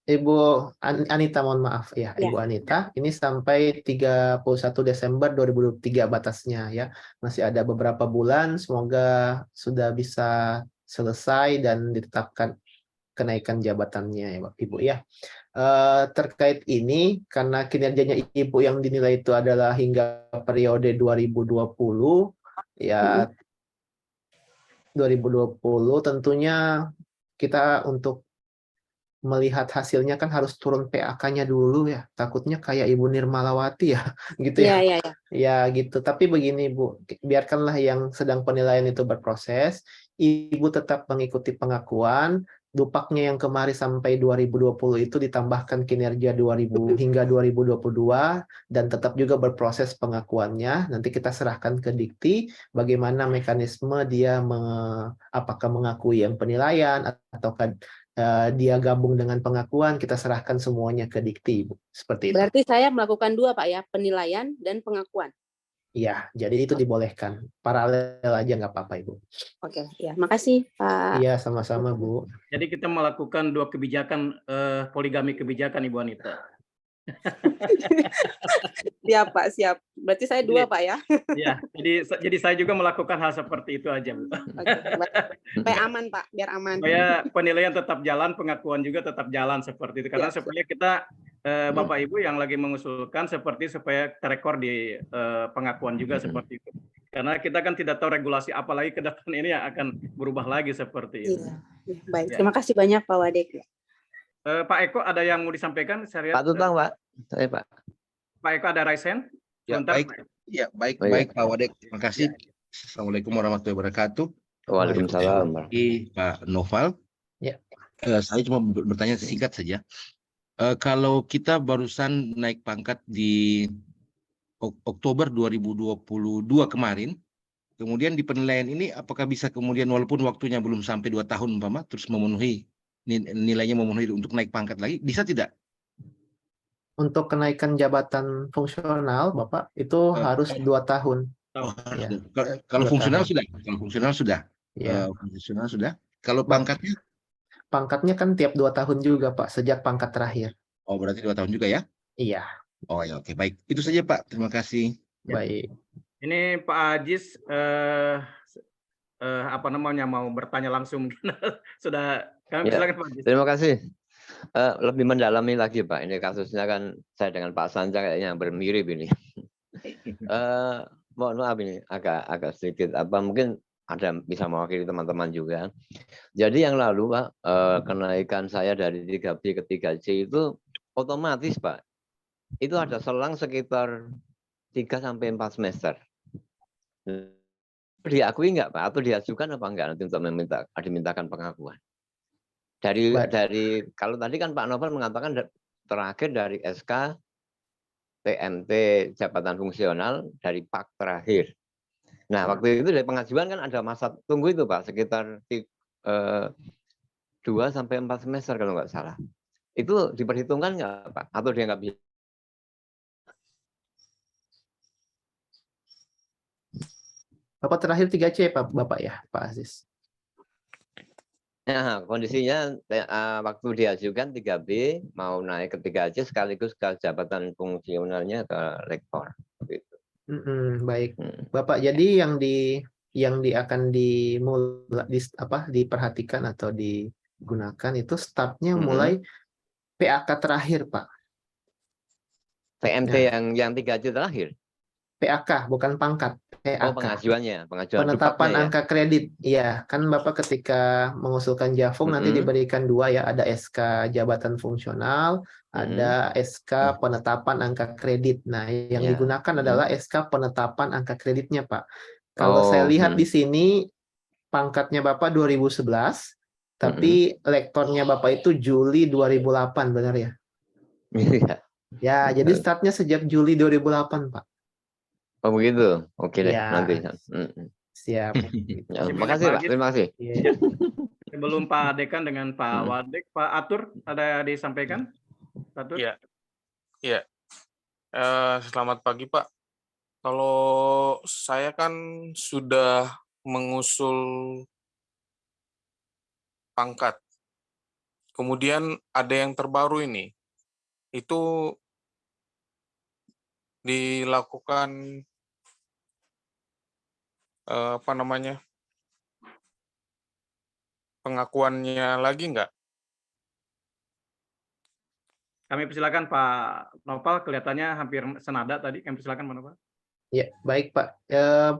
Ibu Anita, mohon maaf ya, Ibu Anita. Ini sampai 31 Desember 2023 batasnya ya. Masih ada beberapa bulan, semoga sudah bisa selesai dan ditetapkan kenaikan jabatannya ya Ibu ya. Terkait ini, karena kinerjanya Ibu yang dinilai itu adalah hingga periode 2020 ya, 2020 tentunya kita untuk melihat hasilnya kan harus turun PAK-nya dulu ya. Takutnya kayak Ibu Nirmalawati ya, gitu ya. Iya. Ya gitu. Tapi begini Bu, biarkanlah yang sedang penilaian itu berproses. Ibu tetap mengikuti pengakuan. Dupaknya yang kemarin sampai 2020 itu ditambahkan kinerja 2000 hingga 2022 dan tetap juga berproses pengakuannya. Nanti kita serahkan ke Dikti bagaimana mekanisme dia apakah mengakui yang penilaian ataukah dia gabung dengan pengakuan, kita serahkan semuanya ke Dikti, Ibu. Seperti itu. Berarti saya melakukan dua Pak ya, penilaian dan pengakuan. Iya, jadi itu dibolehkan. Paralel aja nggak apa-apa, Ibu. Oke, ya, makasih Pak. Iya, sama-sama Bu. Jadi kita melakukan dua kebijakan, poligami kebijakan Ibu Anita. Siap Pak, siap. Berarti saya dua Pak ya. Iya, jadi saya juga melakukan hal seperti itu aja Bu. Supaya aman Pak, biar aman. Supaya penilaian tetap jalan, pengakuan juga tetap jalan seperti itu. Karena supaya kita Bapak Ibu yang lagi mengusulkan supaya terekor di pengakuan juga seperti itu. Karena kita kan tidak tahu regulasi apalagi ke depan ini yang akan berubah lagi seperti itu. Iya. Baik, terima kasih banyak Pak Wadek. Pak Eko ada yang mau disampaikan? Saya lihat, Pak Tutang, Pak. Saya Pak. Pak Eko ada raise hand? Ya, baik. Ya, baik Pak Wadek. Terima kasih. Assalamualaikum warahmatullahi wabarakatuh. Waalaikumsalam. Pak Noval. Ya. Saya cuma bertanya singkat saja. Kalau kita barusan naik pangkat di Oktober 2022 kemarin, kemudian di penilaian ini apakah bisa kemudian walaupun waktunya belum sampai 2 tahun umpama terus memenuhi nilainya memenuhi untuk naik pangkat lagi, bisa tidak? Untuk kenaikan jabatan fungsional, Bapak, itu harus 2 tahun. Ya. Kalau fungsional sudah, Ya. Fungsional sudah. Kalau pangkatnya? Pangkatnya kan tiap 2 tahun juga, Pak, sejak pangkat terakhir. Oh, berarti 2 tahun juga ya? Iya. Oh ya, oke, baik. Itu saja Pak. Terima kasih. Baik. Ini Pak Ajis mau bertanya langsung. Sudah kami silakan Pak Ajis. Terima kasih. Lebih mendalami lagi Pak. Ini kasusnya kan saya dengan Pak Sanja kayaknya bermirip ini. Mohon maaf ini agak sedikit mungkin ada bisa mewakili teman-teman juga. Jadi yang lalu Pak, kenaikan saya dari 3B ke 3C itu otomatis Pak. Itu ada selang sekitar 3 sampai 4 semester. Diakui nggak Pak? Atau diajukan apa enggak nanti untuk dimintakan pengakuan? Dari kalau tadi kan Pak Novel mengatakan terakhir dari SK TMT jabatan fungsional dari PAK terakhir. Nah, waktu itu dari pengajuan kan ada masa tunggu itu Pak, sekitar 2 sampai 4 semester kalau nggak salah. Itu diperhitungkan nggak Pak? Atau dia nggak bisa? Bapak terakhir 3C Bapak ya, Pak Aziz. Nah, kondisinya waktu diajukan 3B mau naik ke 3C sekaligus ke jabatan fungsionalnya ke rektor. Gitu. Baik, Bapak. Jadi yang akan diperhatikan atau digunakan itu startnya mulai PAK terakhir, Pak. TMT yang 3C terakhir. PAK bukan pangkat. PAK. Oh, pengajuan Penetapan ya? angka kredit. Iya, kan Bapak ketika mengusulkan Jafung nanti diberikan 2 ya, ada SK jabatan fungsional, ada SK penetapan angka kredit. Nah, yang digunakan adalah SK penetapan angka kreditnya, Pak. Kalau saya lihat di sini pangkatnya Bapak 2011, tapi lektornya Bapak itu Juli 2008, benar ya? Iya. Ya, jadi startnya sejak Juli 2008, Pak. Oh begitu, oke deh Ya, nanti. siap. Ya, makasih Pak, terima kasih. Ya. Sebelum Pak Dekan dengan Pak Wadik, Pak Atur ada disampaikan? Pak Atur? Iya. Selamat pagi Pak. Kalau saya kan sudah mengusul pangkat, kemudian ada yang terbaru ini, itu dilakukan pengakuannya lagi nggak? Kami persilakan Pak Novel, kelihatannya hampir senada tadi. Kami persilakan Pak Novel. Ya, baik Pak.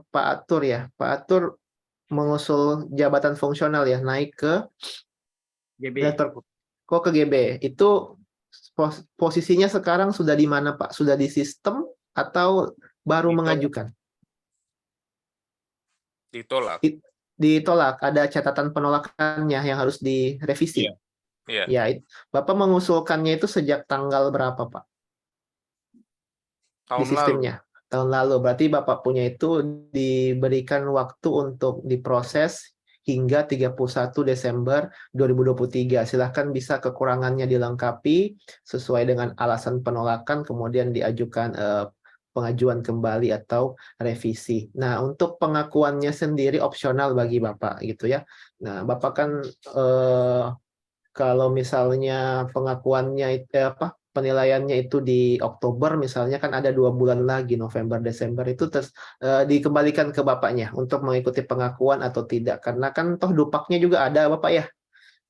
Pak Atur ya. Pak Atur mengusul jabatan fungsional ya, naik ke GB. Kok ke GB? Itu posisinya sekarang sudah di mana Pak? Sudah di sistem atau baru mengajukan? Ditolak. Ditolak. Ada catatan penolakannya yang harus direvisi. Iya. Ya, Bapak mengusulkannya itu sejak tanggal berapa Pak? Tahun di sistemnya. Tahun lalu. Berarti Bapak punya itu diberikan waktu untuk diproses hingga 31 Desember 2023. Silahkan bisa kekurangannya dilengkapi sesuai dengan alasan penolakan, kemudian diajukan pengajuan kembali atau revisi. Nah, untuk pengakuannya sendiri opsional bagi Bapak gitu ya. Nah, Bapak kan kalau misalnya pengakuannya penilaiannya itu di Oktober misalnya, kan ada 2 bulan lagi, November, Desember, itu dikembalikan ke Bapaknya untuk mengikuti pengakuan atau tidak. Karena kan toh dupaknya juga ada Bapak ya.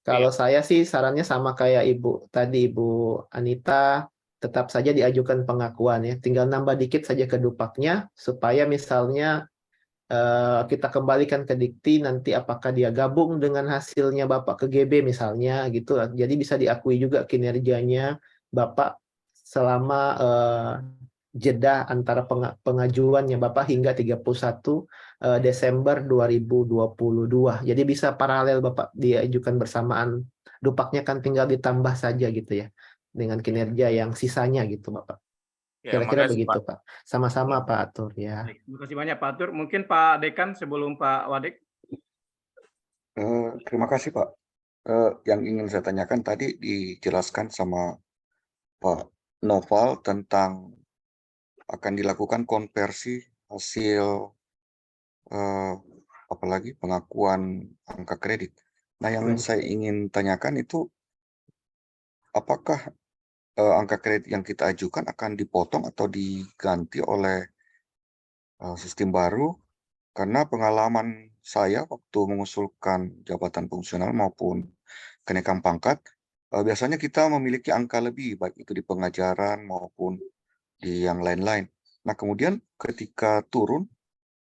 Kalau saya sih sarannya sama kayak Ibu Anita, tetap saja diajukan pengakuan ya. Tinggal nambah dikit saja ke dupaknya supaya misalnya kita kembalikan ke Dikti nanti apakah dia gabung dengan hasilnya Bapak ke GB misalnya gitu. Jadi bisa diakui juga kinerjanya Bapak selama jeda antara pengajuannya Bapak hingga 31 Desember 2022. Jadi bisa paralel Bapak diajukan bersamaan. Dupaknya kan tinggal ditambah saja gitu ya dengan kinerja yang sisanya gitu Bapak. Kira-kira begitu Pak. Sama-sama Pak Atur ya. Terima kasih banyak Pak Atur. Mungkin Pak Dekan sebelum Pak Wadik. Terima kasih Pak. Yang ingin saya tanyakan tadi dijelaskan sama Pak Novel tentang akan dilakukan konversi hasil apalagi pengakuan angka kredit. Nah, yang saya ingin tanyakan itu apakah angka kredit yang kita ajukan akan dipotong atau diganti oleh sistem baru? Karena pengalaman saya waktu mengusulkan jabatan fungsional maupun kenaikan pangkat, biasanya kita memiliki angka lebih, baik itu di pengajaran maupun di yang lain-lain. Nah, kemudian ketika turun,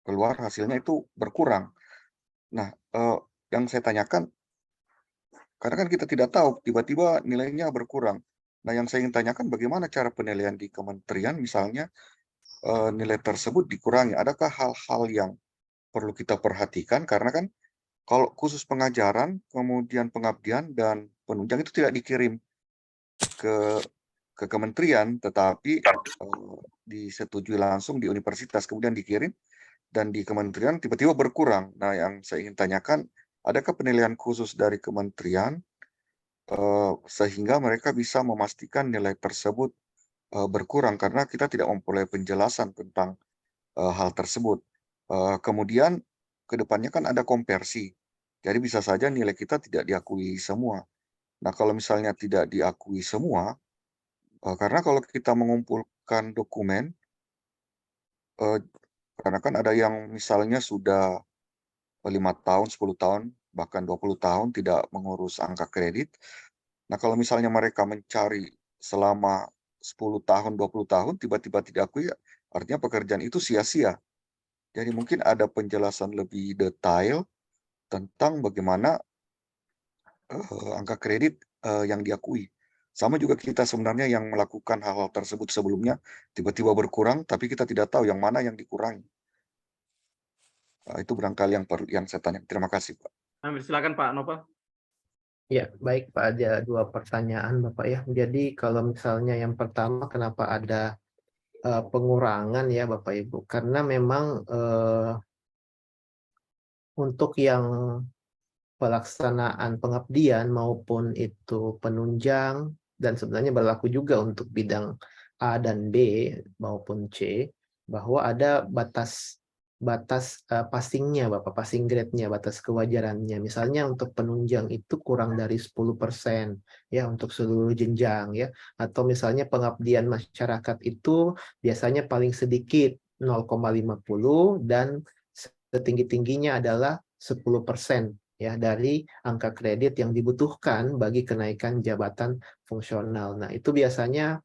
keluar hasilnya itu berkurang. Nah, yang saya tanyakan, karena kan kita tidak tahu, tiba-tiba nilainya berkurang. Nah, yang saya ingin tanyakan bagaimana cara penilaian di kementerian misalnya nilai tersebut dikurangi? Adakah hal-hal yang perlu kita perhatikan? Karena kan kalau khusus pengajaran, kemudian pengabdian dan penunjang itu tidak dikirim ke kementerian, tetapi disetujui langsung di universitas, kemudian dikirim dan di kementerian tiba-tiba berkurang. Nah, yang saya ingin tanyakan, adakah penilaian khusus dari kementerian sehingga mereka bisa memastikan nilai tersebut berkurang karena kita tidak memperoleh penjelasan tentang hal tersebut. Kemudian ke depannya kan ada konversi. Jadi bisa saja nilai kita tidak diakui semua. Nah, kalau misalnya tidak diakui semua, karena kalau kita mengumpulkan dokumen, karena kan ada yang misalnya sudah 5 tahun, 10 tahun, bahkan 20 tahun tidak mengurus angka kredit. Nah, kalau misalnya mereka mencari selama 10 tahun, 20 tahun, tiba-tiba tidak akui, artinya pekerjaan itu sia-sia. Jadi mungkin ada penjelasan lebih detail tentang bagaimana angka kredit yang diakui. Sama juga kita sebenarnya yang melakukan hal-hal tersebut sebelumnya, tiba-tiba berkurang, tapi kita tidak tahu yang mana yang dikurangi. Itu barangkali yang saya tanya. Terima kasih, Pak. Silakan Pak Novel. Ya, baik Pak, ada 2 pertanyaan Bapak ya. Jadi kalau misalnya yang pertama, kenapa ada pengurangan ya Bapak Ibu? Karena memang untuk yang pelaksanaan pengabdian maupun itu penunjang, dan sebenarnya berlaku juga untuk bidang A dan B maupun C, bahwa ada batas passingnya Bapak, passing grade-nya, batas kewajarannya. Misalnya untuk penunjang itu kurang dari 10% ya untuk seluruh jenjang ya, atau misalnya pengabdian masyarakat itu biasanya paling sedikit 0,50 dan setinggi-tingginya adalah 10% ya dari angka kredit yang dibutuhkan bagi kenaikan jabatan fungsional. Nah, itu biasanya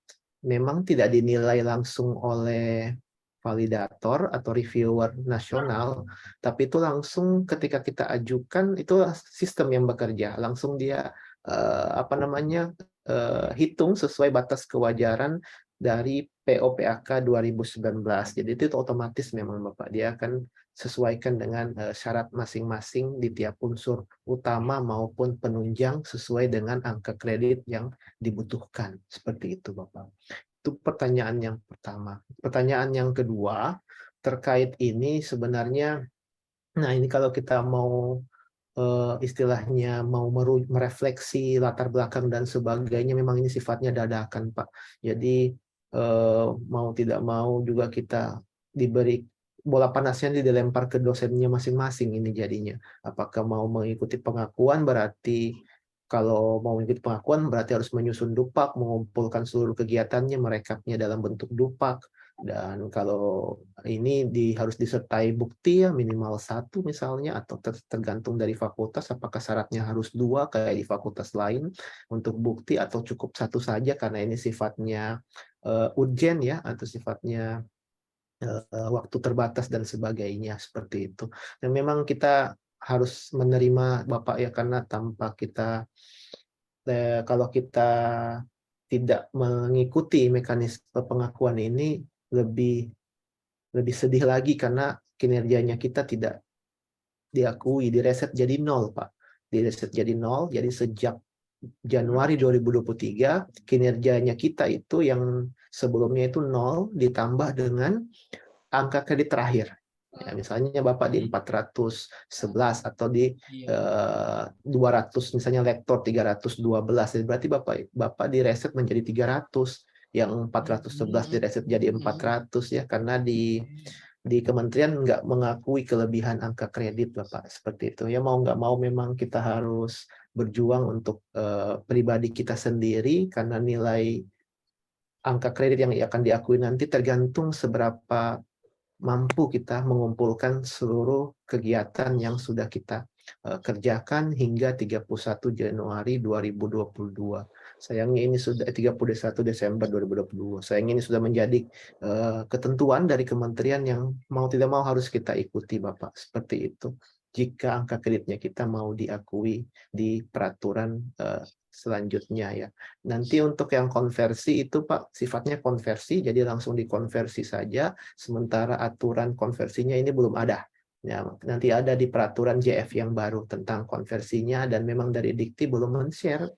memang tidak dinilai langsung oleh validator atau reviewer nasional, tapi itu langsung ketika kita ajukan itu sistem yang bekerja, langsung dia hitung sesuai batas kewajaran dari POPAK 2019. Jadi itu otomatis memang Bapak, dia akan sesuaikan dengan syarat masing-masing di tiap unsur utama maupun penunjang sesuai dengan angka kredit yang dibutuhkan. Seperti itu Bapak. Itu pertanyaan yang pertama. Pertanyaan yang kedua terkait ini sebenarnya, nah ini kalau kita mau istilahnya mau merefleksi latar belakang dan sebagainya, memang ini sifatnya dadakan Pak. Jadi mau tidak mau juga kita diberi bola panasnya, dilempar ke dosennya masing-masing ini jadinya. Apakah mau mengikuti pengakuan, berarti kalau mau mengikuti pengakuan berarti harus menyusun dupak, mengumpulkan seluruh kegiatannya, merekapnya dalam bentuk dupak. Dan kalau ini harus disertai bukti ya minimal 1 misalnya, atau tergantung dari fakultas apakah syaratnya harus 2 kayak di fakultas lain untuk bukti, atau cukup 1 saja karena ini sifatnya urgen ya, atau sifatnya waktu terbatas dan sebagainya, seperti itu. Dan memang kita harus menerima Bapak ya, karena tanpa kita kalau kita tidak mengikuti mekanisme pengakuan ini lebih sedih lagi karena kinerjanya kita tidak diakui, direset jadi 0 Pak. Direset jadi 0, jadi sejak Januari 2023 kinerjanya kita itu yang sebelumnya itu 0 ditambah dengan angka kredit terakhir. Ya, misalnya Bapak di 411 atau di 200, misalnya lektor 312, berarti Bapak direset menjadi 300, yang 411 direset jadi 400 ya, karena di kementerian nggak mengakui kelebihan angka kredit Bapak, seperti itu ya. Mau nggak mau memang kita harus berjuang untuk pribadi kita sendiri, karena nilai angka kredit yang akan diakui nanti tergantung seberapa mampu kita mengumpulkan seluruh kegiatan yang sudah kita kerjakan hingga 31 Januari 2022. Sayangnya ini sudah 31 Desember 2022. Sayangnya ini sudah menjadi ketentuan dari kementerian yang mau tidak mau harus kita ikuti Bapak. Seperti itu. jika angka kreditnya kita mau diakui di peraturan selanjutnya ya. Nanti untuk yang konversi itu Pak sifatnya konversi, jadi langsung dikonversi saja, sementara aturan konversinya ini belum ada. Ya, nanti ada di peraturan JF yang baru tentang konversinya, dan memang dari Dikti belum men-share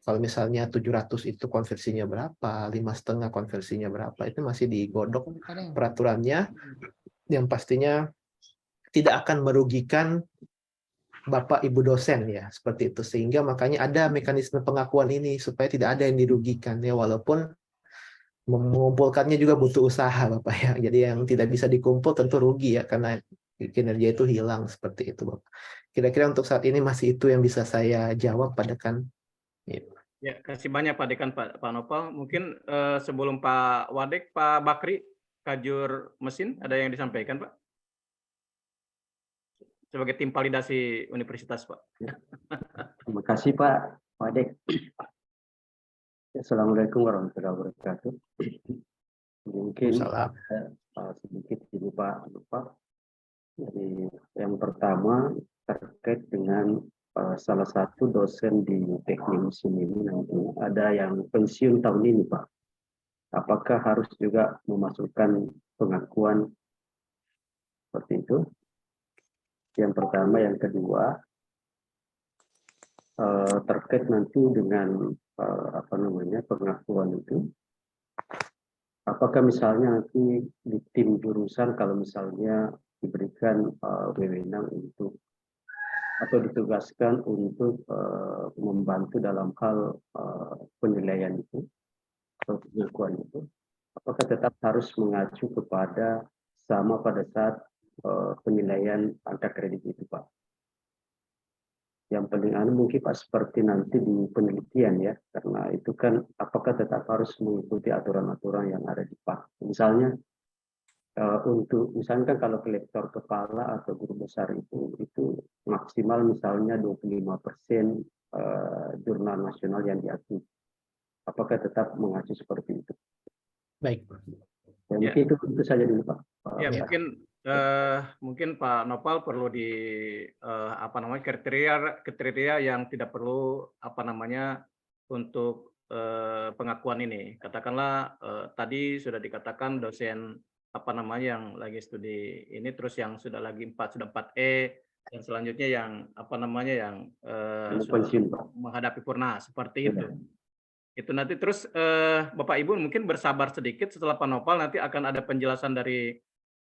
kalau misalnya 700 itu konversinya berapa, 5,5 konversinya berapa, itu masih digodok peraturannya, yang pastinya tidak akan merugikan Bapak Ibu dosen ya, seperti itu. Sehingga makanya ada mekanisme pengakuan ini supaya tidak ada yang dirugikan ya, walaupun mengumpulkannya juga butuh usaha Bapak ya. Jadi yang tidak bisa dikumpul tentu rugi ya, karena kinerja itu hilang seperti itu Bapak. Kira-kira untuk saat ini masih itu yang bisa saya jawab Pak Dekan. Ya, kasih banyak Pak Dekan, Pak Noval. Mungkin sebelum Pak Wadek, Pak Bakri, Kajur Mesin, ada yang disampaikan Pak? Sebagai tim validasi universitas Pak. Terima kasih Pak Wadek. Assalamualaikum warahmatullahi wabarakatuh. Mungkin sedikit ini Pak lupa. Jadi yang pertama terkait dengan salah satu dosen di teknik mesin ini nanti ada yang pensiun tahun ini Pak. Apakah harus juga memasukkan pengakuan seperti itu? Yang pertama, yang kedua terkait nanti dengan pengakuan itu. Apakah misalnya nanti di tim jurusan kalau misalnya diberikan wewenang untuk atau ditugaskan untuk membantu dalam hal penilaian itu atau pengakuan itu, apakah tetap harus mengacu kepada sama pada saat penilaian angka kredit itu Pak? Yang paling mungkin Pak seperti nanti di penelitian ya, karena itu kan apakah tetap harus mengikuti aturan-aturan yang ada di PAK. Misalnya untuk misalnya kan kalau kolektor kepala atau guru besar itu maksimal misalnya 25% jurnal nasional yang diakui. Apakah tetap mengacu seperti itu? Baik. Ya, mungkin itu saja dulu Pak. Ya, mungkin Pak Noval perlu di kriteria yang tidak perlu untuk pengakuan ini. Katakanlah tadi sudah dikatakan dosen yang lagi studi ini, terus yang sudah 4E, dan selanjutnya yang yang sudah menghadapi purna seperti itu. Itu nanti terus Bapak Ibu mungkin bersabar sedikit, setelah Pak Noval nanti akan ada penjelasan dari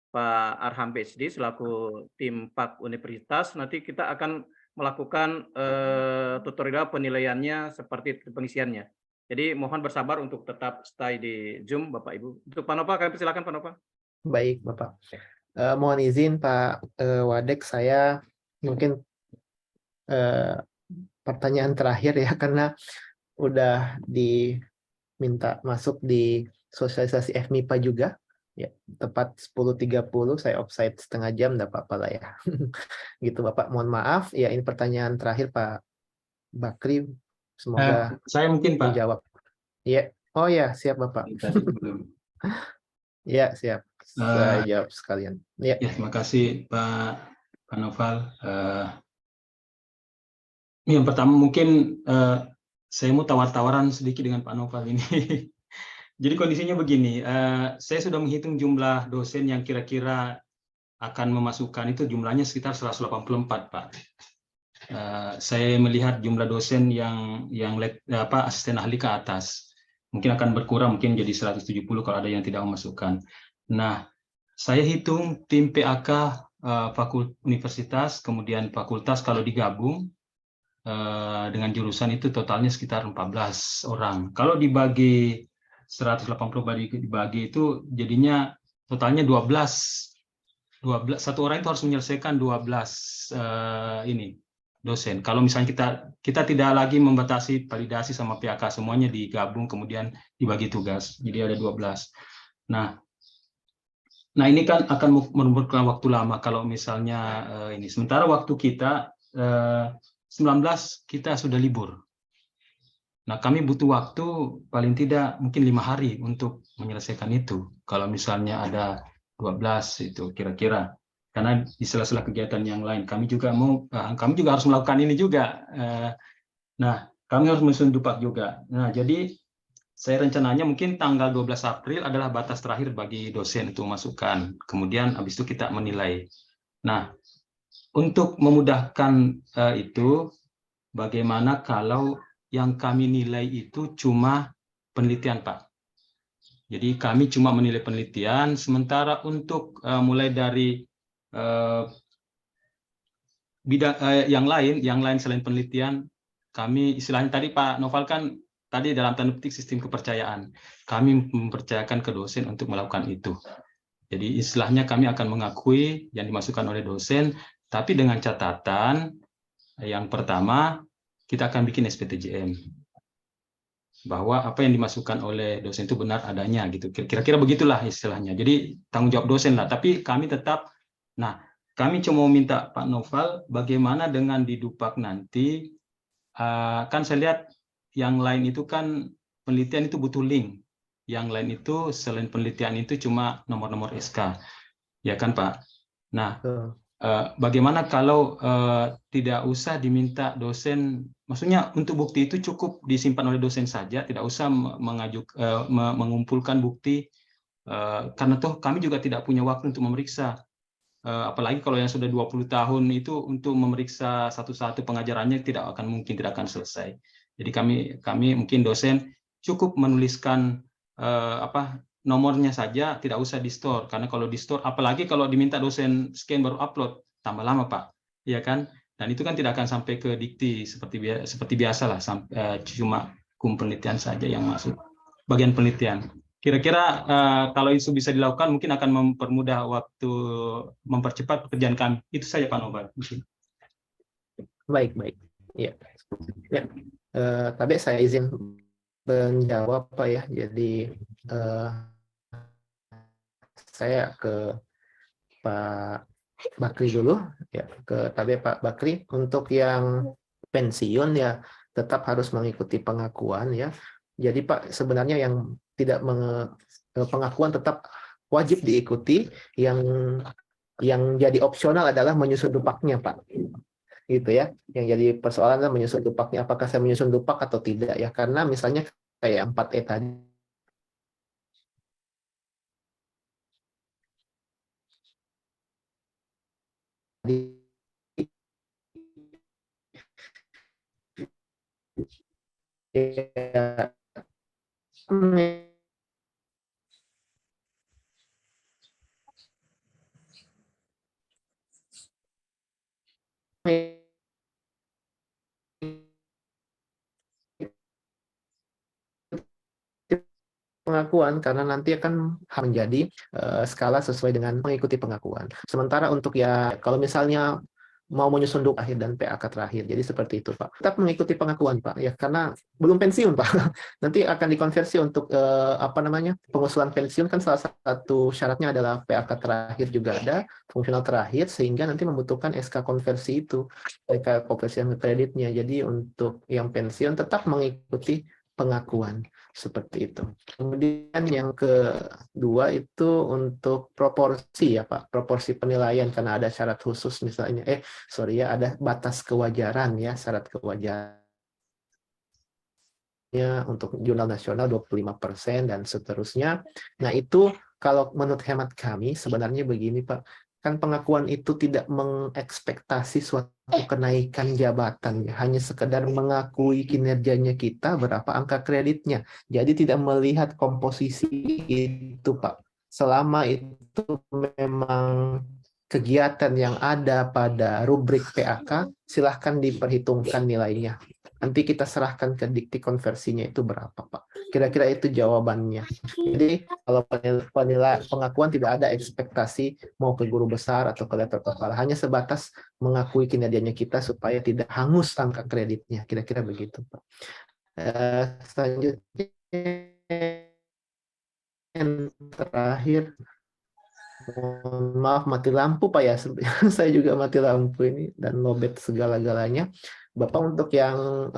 Pak Arham PhD selaku tim PAK Universitas. Nanti kita akan melakukan tutorial penilaiannya seperti pengisiannya. Jadi mohon bersabar untuk tetap stay di Zoom Bapak Ibu. Untuk Pak Noval, kami silakan Pak Noval. Baik Bapak. Mohon izin Pak Wadek, saya mungkin pertanyaan terakhir ya, karena udah diminta masuk di sosialisasi FMIPA juga. Ya, tepat 10.30 saya offside setengah jam, enggak apa-apa lah ya. Gitu Bapak, mohon maaf. Ya, ini pertanyaan terakhir Pak Bakri. Semoga saya mungkin Pak menjawab. Iya. Oh ya, siap Bapak. Ya, siap. Saya jawab sekalian. Ya. Terima kasih Pak Noval. Yang pertama mungkin saya mau tawar-tawaran sedikit dengan Pak Noval ini. Jadi kondisinya begini, saya sudah menghitung jumlah dosen yang kira-kira akan memasukkan itu, jumlahnya sekitar 184 Pak. Saya melihat jumlah dosen yang asisten ahli ke atas mungkin akan berkurang, mungkin jadi 170 kalau ada yang tidak memasukkan. Nah, saya hitung tim PAK universitas, kemudian fakultas kalau digabung dengan jurusan itu totalnya sekitar 14 orang. Kalau dibagi 180 dibagi itu jadinya totalnya 12. Satu orang itu harus menyelesaikan 12 dosen. Kalau misalnya kita tidak lagi membatasi validasi sama PAK, semuanya digabung kemudian dibagi tugas. Jadi ada 12. Nah ini kan akan membutuhkan waktu lama kalau misalnya ini. Sementara waktu kita 19 kita sudah libur. Nah, kami butuh waktu paling tidak mungkin 5 hari untuk menyelesaikan itu. Kalau misalnya ada 12 itu kira-kira. karena di sela-sela kegiatan yang lain kami juga harus melakukan ini juga. Nah, kami harus menyusun dupak juga. Nah, jadi saya rencananya mungkin tanggal 12 April adalah batas terakhir bagi dosen untuk masukkan. Kemudian habis itu kita menilai. Nah, untuk memudahkan itu, bagaimana kalau yang kami nilai itu cuma penelitian, Pak? Jadi kami cuma menilai penelitian, sementara untuk mulai dari bidang yang lain selain penelitian, kami istilahnya tadi Pak Noval kan tadi dalam tanda petik sistem kepercayaan. Kami mempercayakan ke dosen untuk melakukan itu. Jadi istilahnya kami akan mengakui yang dimasukkan oleh dosen, tapi dengan catatan yang pertama kita akan bikin SPTJM. Bahwa apa yang dimasukkan oleh dosen itu benar adanya gitu. Kira-kira begitulah istilahnya. Jadi tanggung jawab dosen lah, tapi kami tetap kami cuma mau minta Pak Noval bagaimana dengan di Dupak nanti kan saya lihat yang lain itu kan penelitian itu butuh link. Yang lain itu selain penelitian itu cuma nomor-nomor SK. Ya kan Pak? Nah, bagaimana kalau tidak usah diminta dosen, maksudnya untuk bukti itu cukup disimpan oleh dosen saja, tidak usah mengumpulkan bukti, karena toh kami juga tidak punya waktu untuk memeriksa, apalagi kalau yang sudah 20 tahun itu untuk memeriksa satu-satu pengajarannya tidak akan selesai. Jadi kami mungkin dosen cukup menuliskan nomornya saja, tidak usah di store, karena kalau di store, apalagi kalau diminta dosen scan baru upload, tambah lama Pak, ya kan? Dan itu kan tidak akan sampai ke dikti seperti biasa lah, cuma penelitian saja yang masuk, bagian penelitian. Kira-kira kalau itu bisa dilakukan, mungkin akan mempermudah waktu, mempercepat pekerjaan kami. Itu saja Pak Noval. Baik. Ya. Tapi saya izin menjawab Pak ya. Jadi saya ke Pak Bakri dulu ya, tapi Pak Bakri untuk yang pensiun ya tetap harus mengikuti pengakuan ya. Jadi Pak sebenarnya yang tidak pengakuan tetap wajib diikuti, yang jadi opsional adalah menyusun dupaknya Pak. Gitu ya. Yang jadi persoalan adalah menyusun dupaknya, apakah saya menyusun dupak atau tidak ya, karena misalnya kayak 4E tadi pengakuan, karena nanti akan menjadi skala sesuai dengan mengikuti pengakuan. Sementara untuk ya kalau misalnya mau menyusun duk akhir dan PAK terakhir, jadi seperti itu Pak. Tetap mengikuti pengakuan Pak ya, karena belum pensiun Pak. Nanti akan dikonversi untuk pengusulan pensiun, kan salah satu syaratnya adalah PAK terakhir juga ada, fungsional terakhir, sehingga nanti membutuhkan SK konversi itu, SK konversi kreditnya. Jadi untuk yang pensiun tetap mengikuti pengakuan seperti itu. Kemudian yang kedua itu untuk proporsi ya Pak, proporsi penilaian, karena ada syarat khusus misalnya, ada batas kewajaran ya, syarat kewajarannya untuk jurnal nasional 25% dan seterusnya. Nah itu kalau menurut hemat kami sebenarnya begini Pak, kan pengakuan itu tidak mengekspektasi suatu kenaikan jabatan, hanya sekedar mengakui kinerjanya kita, berapa angka kreditnya. Jadi tidak melihat komposisi itu Pak. Selama itu memang kegiatan yang ada pada rubrik PAK, silahkan diperhitungkan nilainya. Nanti kita serahkan ke dikti konversinya itu berapa Pak. Kira-kira itu jawabannya. Jadi kalau pengakuan tidak ada ekspektasi mau ke guru besar atau ke level kepala, hanya sebatas mengakui kinerjanya kita supaya tidak hangus angka kreditnya. Kira-kira begitu Pak. Selanjutnya yang terakhir, maaf mati lampu Pak ya, saya juga mati lampu ini dan lobet segala-galanya. Bapak untuk yang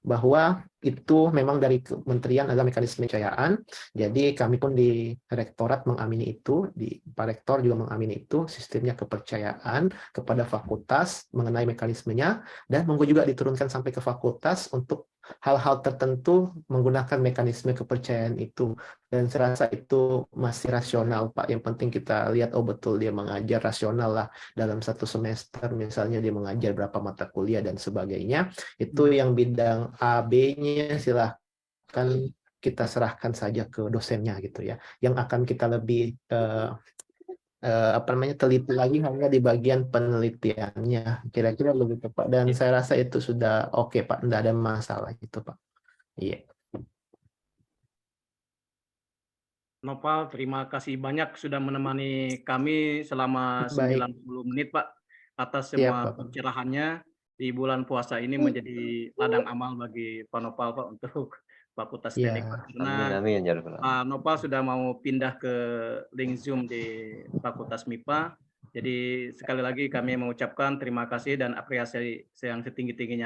bahwa itu memang dari kementerian ada mekanisme kepercayaan. Jadi kami pun di rektorat mengamini itu, di Pak Rektor juga mengamini itu, sistemnya kepercayaan kepada fakultas mengenai mekanismenya, dan monggo juga diturunkan sampai ke fakultas untuk hal-hal tertentu menggunakan mekanisme kepercayaan itu. Dan saya rasa itu masih rasional, Pak. Yang penting kita lihat, oh betul dia mengajar rasional lah dalam satu semester, misalnya dia mengajar berapa mata kuliah dan sebagainya. Itu yang bidang A, B-nya silahkan kita serahkan saja ke dosennya gitu ya. Yang akan kita lebih teliti lagi hanya di bagian penelitiannya, kira-kira lebih tepat. Dan saya rasa itu sudah oke, Pak, tidak ada masalah itu, Pak. Iya. Nopal, terima kasih banyak sudah menemani kami selama Baik. 90 menit, Pak, atas Siap, semua Pak. pencerahannya di bulan puasa ini menjadi ladang amal bagi Pak Nopal, Pak, untuk Fakultas Iya. Teknik, Pak. Karena Amin, ya Rabbal Alamin. Pak Nopal sudah mau pindah ke link Zoom di Fakultas MIPA. Jadi sekali lagi kami mengucapkan terima kasih dan apresiasi yang setinggi-tingginya